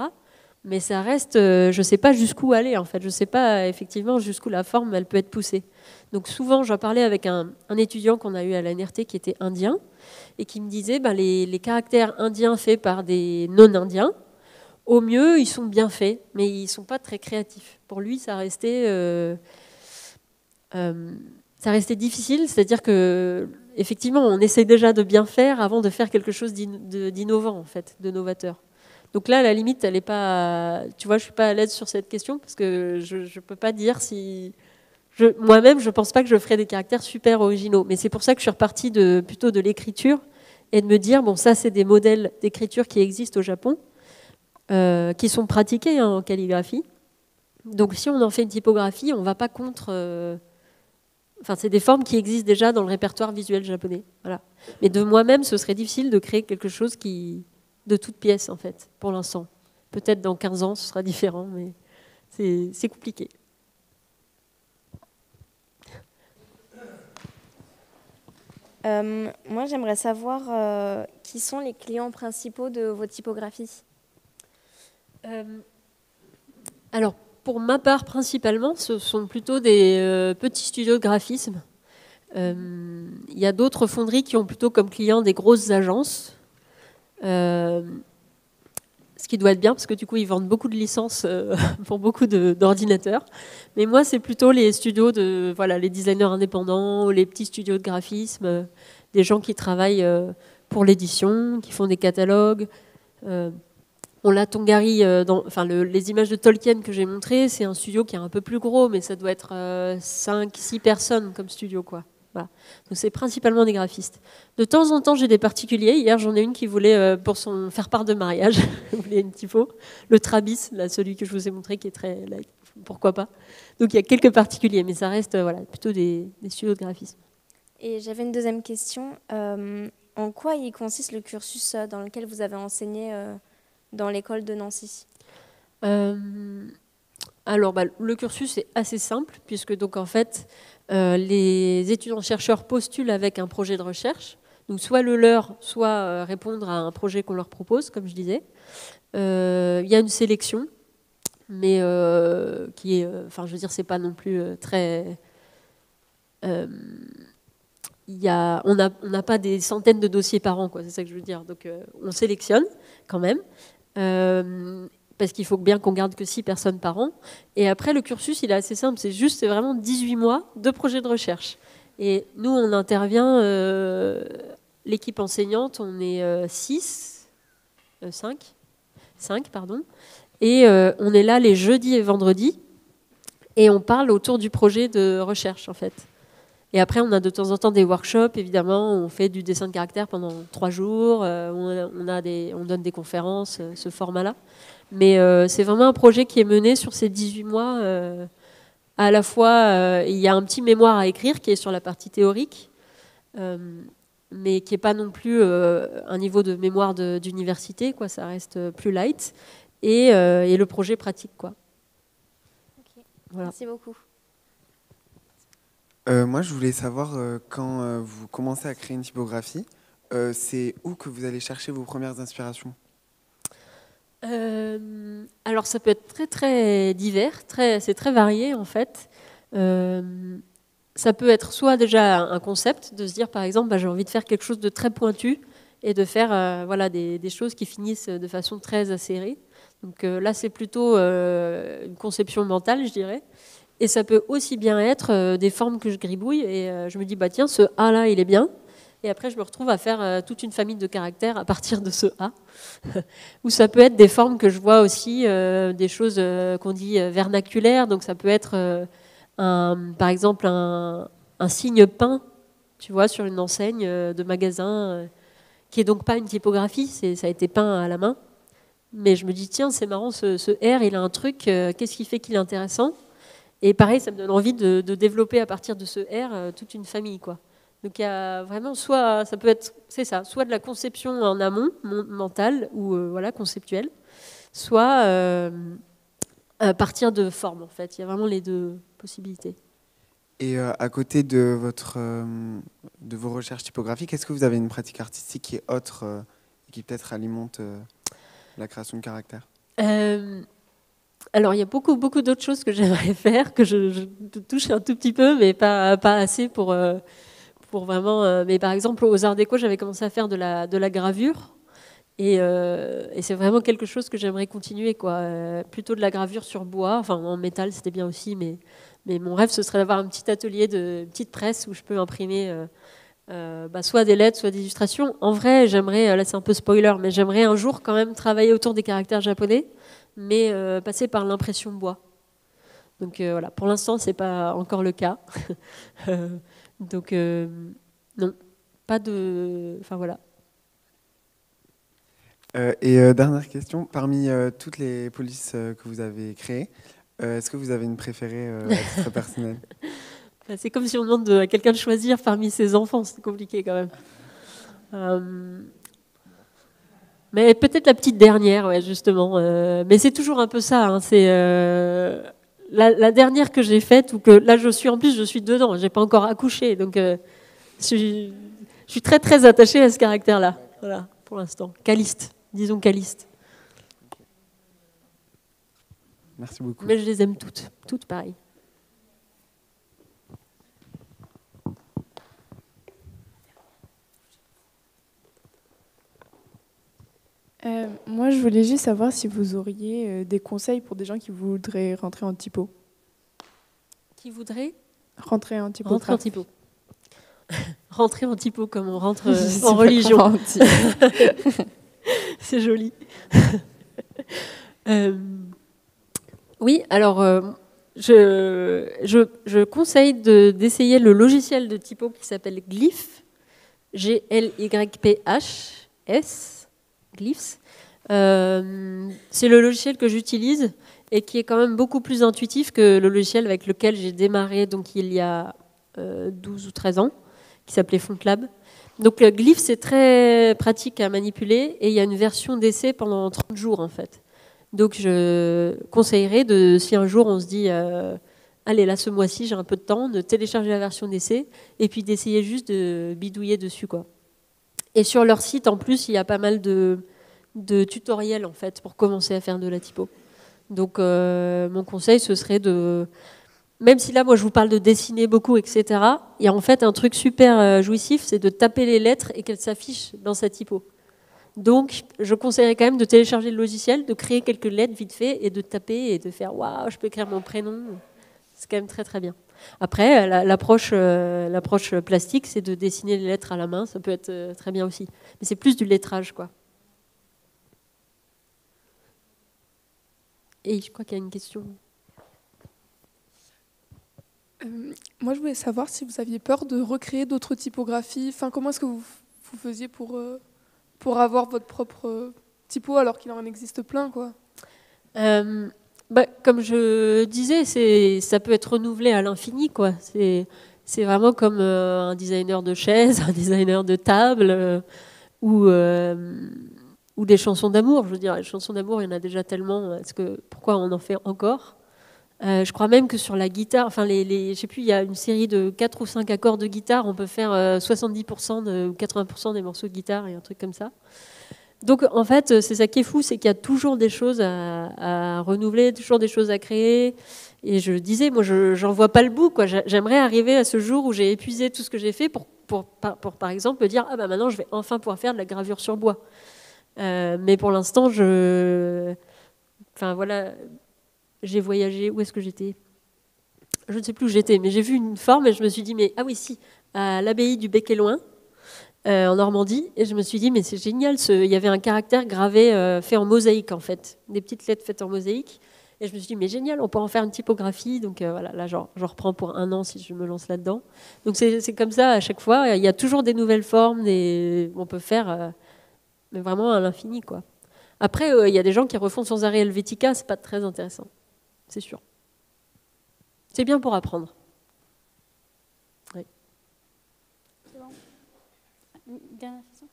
Mais ça reste, je ne sais pas jusqu'où aller en fait. Je ne sais pas effectivement jusqu'où la forme elle peut être poussée. Donc souvent, j'en parlais avec un étudiant qu'on a eu à la NRT qui était indien et qui me disait les caractères indiens faits par des non-indiens, au mieux, ils sont bien faits, mais ils ne sont pas très créatifs. Pour lui, ça restait difficile, c'est-à-dire que effectivement, on essaie déjà de bien faire avant de faire quelque chose d'innovant, en fait, de novateur. Donc là, la limite, elle est pas. Tu vois, je suis pas à l'aise sur cette question parce que je peux pas dire si. Moi-même, je pense pas que je ferais des caractères super originaux, mais c'est pour ça que je suis repartie plutôt de l'écriture et de me dire bon, ça, c'est des modèles d'écriture qui existent au Japon, qui sont pratiqués en calligraphie. Donc, si on en fait une typographie, on va pas contre. Enfin, c'est des formes qui existent déjà dans le répertoire visuel japonais. Voilà. Mais de moi-même, ce serait difficile de créer quelque chose de toute pièce, en fait, pour l'instant. Peut-être dans 15 ans, ce sera différent, mais c'est compliqué. Moi, j'aimerais savoir qui sont les clients principaux de vos typographies. Alors, pour ma part, principalement, ce sont plutôt des petits studios de graphisme. Il y a d'autres fonderies qui ont plutôt comme clients des grosses agences, ce qui doit être bien parce que du coup, ils vendent beaucoup de licences pour beaucoup d'ordinateurs. Mais moi, c'est plutôt les studios les designers indépendants, les petits studios de graphisme, des gens qui travaillent pour l'édition, qui font des catalogues. On l'a Tongari, les images de Tolkien que j'ai montrées, c'est un studio qui est un peu plus gros, mais ça doit être 5-6 personnes comme studio, quoi. Voilà. Donc c'est principalement des graphistes. De temps en temps, j'ai des particuliers. Hier, j'en ai une qui voulait, pour son faire part de mariage, voulait une typo. Le Trabis, là, celui que je vous ai montré, qui est très... Là, pourquoi pas. Donc il y a quelques particuliers, mais ça reste plutôt des studios de graphisme. Et j'avais une deuxième question. En quoi il consiste le cursus dans lequel vous avez enseigné dans l'école de Nancy? Alors, le cursus est assez simple, puisque donc en fait, les étudiants-chercheurs postulent avec un projet de recherche, donc soit le leur, soit répondre à un projet qu'on leur propose, comme je disais. Il y a une sélection, mais qui est, c'est pas non plus très... on n'a pas des centaines de dossiers par an, quoi, c'est ça que je veux dire. Donc, on sélectionne quand même. Parce qu'il faut bien qu'on garde que 6 personnes par an. Et après, le cursus, il est assez simple. C'est vraiment 18 mois de projet de recherche. Et nous, on intervient, l'équipe enseignante, on est 5, pardon. Et on est là les jeudis et vendredis. Et on parle autour du projet de recherche, en fait. Et après, on a de temps en temps des workshops, évidemment, on fait du dessin de caractère pendant 3 jours, on donne des conférences, ce format-là. Mais c'est vraiment un projet qui est mené sur ces 18 mois. À la fois, il y a un petit mémoire à écrire qui est sur la partie théorique, mais qui n'est pas non plus un niveau de mémoire d'université, quoi, ça reste plus light, et le projet pratique, quoi. Okay. Voilà. Merci beaucoup. Moi, je voulais savoir, quand vous commencez à créer une typographie, c'est où que vous allez chercher vos premières inspirations? Alors, ça peut être très, très divers, c'est très varié, en fait. Ça peut être soit déjà un concept, de se dire, par exemple, j'ai envie de faire quelque chose de très pointu, et de faire voilà, des choses qui finissent de façon très acérée. Donc là, c'est plutôt une conception mentale, je dirais. Et ça peut aussi bien être des formes que je gribouille et je me dis, bah tiens, ce A là, il est bien. Et après, je me retrouve à faire toute une famille de caractères à partir de ce A. Ou ça peut être des formes que je vois aussi, des choses qu'on dit vernaculaires. Donc ça peut être, par exemple, un signe peint, tu vois, sur une enseigne de magasin, qui est donc pas une typographie, ça a été peint à la main. Mais je me dis, tiens, c'est marrant, ce R, il a un truc, qu'est-ce qui fait qu'il est intéressant? Et pareil, ça me donne envie de développer à partir de ce R toute une famille, quoi. Donc il y a vraiment soit, ça peut être, c'est ça, soit de la conception en amont, mentale ou voilà, conceptuelle, soit à partir de formes, en fait. Il y a vraiment les deux possibilités. Et à côté de vos recherches typographiques, est-ce que vous avez une pratique artistique qui est autre et qui peut-être alimente la création de caractères? Alors, il y a beaucoup d'autres choses que j'aimerais faire, que je touche un tout petit peu, mais pas assez pour vraiment... mais par exemple, aux Arts Déco, j'avais commencé à faire de la gravure. Et c'est vraiment quelque chose que j'aimerais continuer, quoi. Plutôt de la gravure sur bois, enfin en métal, c'était bien aussi, mais mon rêve, ce serait d'avoir un petit atelier de petite presse où je peux imprimer soit des lettres, soit des illustrations. En vrai, j'aimerais, là c'est un peu spoiler, mais j'aimerais un jour quand même travailler autour des caractères japonais, mais passer par l'impression bois. Donc voilà, pour l'instant, c'est pas encore le cas. Donc non, pas de... Enfin voilà. Dernière question, parmi toutes les polices que vous avez créées, est-ce que vous avez une préférée à titre personnel? C'est comme si on demande à quelqu'un de choisir parmi ses enfants, c'est compliqué quand même. Mais peut-être la petite dernière, ouais, justement. Mais c'est toujours un peu ça. Hein, c'est la dernière que j'ai faite, ou que là je suis dedans, j'ai pas encore accouché, donc je suis très très attachée à ce caractère-là. Voilà, pour l'instant. Caliste, disons Caliste. Merci beaucoup. Mais je les aime toutes pareilles. Moi, je voulais juste savoir si vous auriez des conseils pour des gens qui voudraient rentrer en typo. Qui voudraient rentrer en typo. Rentrer en typo. Rentrer en typo comme on rentre en religion. C'est joli. Oui, alors je conseille d'essayer le logiciel de typo qui s'appelle Glyph, Glyphs. Glyphs. C'est le logiciel que j'utilise et qui est quand même beaucoup plus intuitif que le logiciel avec lequel j'ai démarré donc il y a 12 ou 13 ans, qui s'appelait FontLab. Donc Glyph, c'est très pratique à manipuler et il y a une version d'essai pendant 30 jours en fait. Donc je conseillerais, si un jour on se dit allez là ce mois-ci j'ai un peu de temps, de télécharger la version d'essai et puis d'essayer juste de bidouiller dessus, quoi. Et sur leur site, en plus, il y a pas mal de tutoriels, en fait, pour commencer à faire de la typo. Donc, mon conseil, ce serait de... Même si là, moi, je vous parle de dessiner beaucoup, etc., il y a en fait un truc super jouissif, c'est de taper les lettres et qu'elles s'affichent dans sa typo. Donc, je conseillerais quand même de télécharger le logiciel, de créer quelques lettres vite fait et de taper et de faire « Waouh, je peux écrire mon prénom ». C'est quand même très, très bien. Après, l'approche plastique, c'est de dessiner les lettres à la main. Ça peut être très bien aussi. Mais c'est plus du lettrage, quoi. Et je crois qu'il y a une question. Moi, je voulais savoir si vous aviez peur de recréer d'autres typographies. Enfin, comment est-ce que vous faisiez pour avoir votre propre typo alors qu'il en existe plein, quoi? Comme je disais, ça peut être renouvelé à l'infini, quoi. C'est vraiment comme un designer de chaise, un designer de table, ou des chansons d'amour. Je veux dire, les chansons d'amour, il y en a déjà tellement. Pourquoi on en fait encore? Je crois même que sur la guitare, enfin, je sais plus, il y a une série de 4 ou 5 accords de guitare, on peut faire 70% ou 80% des morceaux de guitare et un truc comme ça. Donc, en fait, c'est ça qui est fou, c'est qu'il y a toujours des choses à renouveler, toujours des choses à créer. Et je disais, moi, j'en vois pas le bout, quoi. J'aimerais arriver à ce jour où j'ai épuisé tout ce que j'ai fait pour par exemple, me dire, ah bah maintenant, je vais enfin pouvoir faire de la gravure sur bois. Mais pour l'instant, enfin, voilà... J'ai voyagé, où est-ce que j'étais? Je ne sais plus où j'étais, mais j'ai vu une forme et je me suis dit, mais ah oui, si, à l'abbaye du Bec-et-Loing, en Normandie, et je me suis dit, mais c'est génial, il y avait un caractère gravé, fait en mosaïque en fait, des petites lettres faites en mosaïque, et je me suis dit, mais génial, on peut en faire une typographie, donc voilà, là j'en reprends pour 1 an si je me lance là-dedans. Donc c'est comme ça à chaque fois, il y a toujours des nouvelles formes, on peut faire, mais vraiment à l'infini, quoi. Après, il y a des gens qui refont sans arrêt Helvetica, c'est pas très intéressant. C'est sûr. C'est bien pour apprendre. Oui. Dernière question.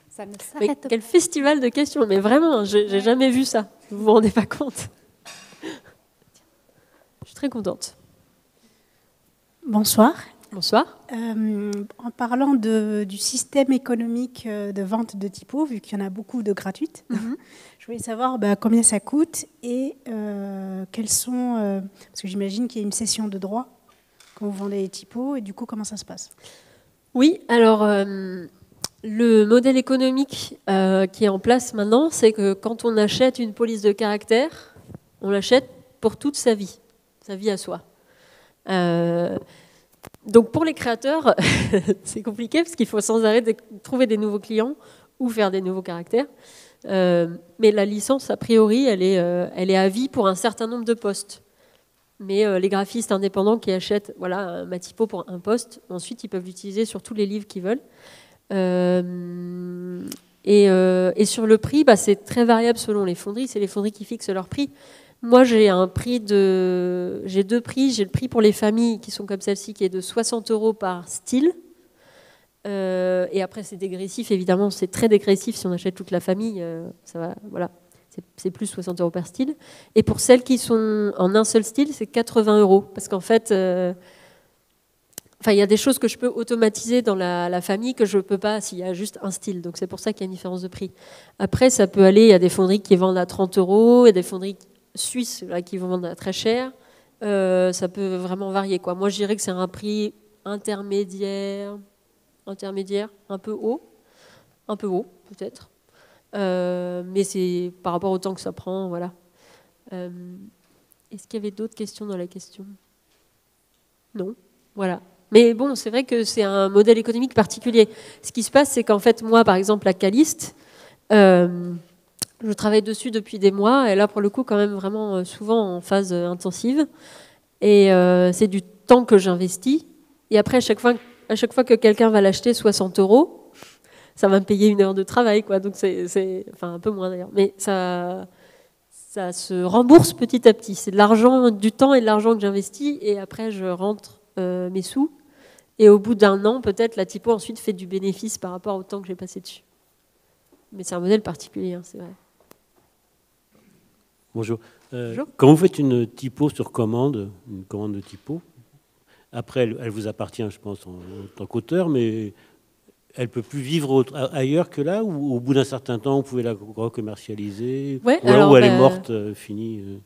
Ça ne s'arrête pas. Quel festival de questions, mais vraiment, j'ai jamais vu ça. Vous vous rendez pas compte. Je suis très contente. Bonsoir. Bonsoir. En parlant du système économique de vente de typos, vu qu'il y en a beaucoup de gratuites, je voulais savoir combien ça coûte et quels sont... parce que j'imagine qu'il y a une cession de droits quand vous vendez les typos, et du coup, comment ça se passe? Oui, alors le modèle économique qui est en place maintenant, c'est que quand on achète une police de caractère, on l'achète pour toute sa vie à soi. Donc pour les créateurs, c'est compliqué parce qu'il faut sans arrêt trouver des nouveaux clients ou faire des nouveaux caractères. Mais la licence, a priori, elle est à vie pour un certain nombre de postes. Mais les graphistes indépendants qui achètent ma typo pour un poste, ensuite ils peuvent l'utiliser sur tous les livres qu'ils veulent. Et sur le prix, c'est très variable selon les fonderies. C'est les fonderies qui fixent leur prix. Moi, j'ai 2 prix. J'ai le prix pour les familles qui sont comme celle-ci, qui est de 60 € par style. Et après, c'est dégressif, évidemment. C'est très dégressif si on achète toute la famille. Ça va, voilà. C'est plus 60 € par style. Et pour celles qui sont en un seul style, c'est 80 €. Parce qu'en fait, il y a des choses que je peux automatiser dans la famille que je ne peux pas s'il y a juste un style. Donc, c'est pour ça qu'il y a une différence de prix. Après, ça peut aller. Il y a des fonderies qui vendent à 30 €. Il y a des fonderies suisses qui vont vendre très cher. Ça peut vraiment varier, quoi. Moi, je dirais que c'est un prix intermédiaire, un peu haut peut-être. Mais c'est par rapport au temps que ça prend, voilà. Est-ce qu'il y avait d'autres questions dans la question? Non, voilà. Mais bon, c'est vrai que c'est un modèle économique particulier. Ce qui se passe, c'est qu'en fait, moi, par exemple, à Caliste, je travaille dessus depuis des mois, et là, pour le coup, quand même vraiment souvent en phase intensive. Et c'est du temps que j'investis. Et après, à chaque fois que quelqu'un va l'acheter 60 €, ça va me payer 1 heure de travail, quoi. Donc c'est un peu moins d'ailleurs. Mais ça se rembourse petit à petit. C'est de l'argent, du temps et de l'argent que j'investis, et après, je rentre mes sous. Et au bout d'1 an, peut-être, la typo ensuite fait du bénéfice par rapport au temps que j'ai passé dessus. Mais c'est un modèle particulier, hein, c'est vrai. Bonjour. Bonjour. Quand vous faites une typo sur commande, une commande de typo, après, elle vous appartient, je pense, en tant qu'auteur, mais elle ne peut plus vivre ailleurs que là, ou au bout d'un certain temps, vous pouvez la recommercialiser, ouais, ou alors, où elle est morte, finie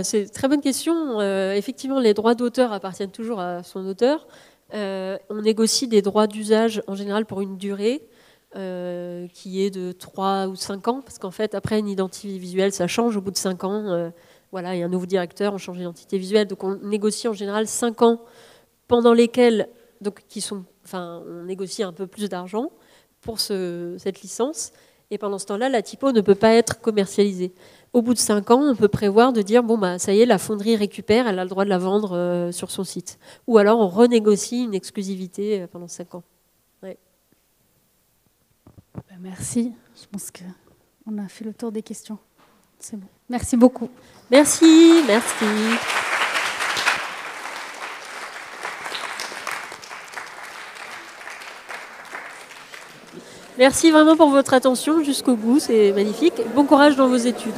C'est une très bonne question. Effectivement, les droits d'auteur appartiennent toujours à son auteur. On négocie des droits d'usage, en général, pour une durée. Qui est de 3 ou 5 ans, parce qu'en fait, après, une identité visuelle, ça change au bout de 5 ans. Voilà, il y a un nouveau directeur, on change d'identité visuelle. Donc, on négocie en général 5 ans, pendant lesquels, on négocie un peu plus d'argent pour cette licence. Et pendant ce temps-là, la typo ne peut pas être commercialisée. Au bout de 5 ans, on peut prévoir de dire, bon, bah, ça y est, la fonderie récupère, elle a le droit de la vendre sur son site. Ou alors, on renégocie une exclusivité pendant 5 ans. Ouais. Merci. Je pense qu'on a fait le tour des questions. C'est bon. Merci beaucoup. Merci, merci. Merci vraiment pour votre attention jusqu'au bout, c'est magnifique. Bon courage dans vos études.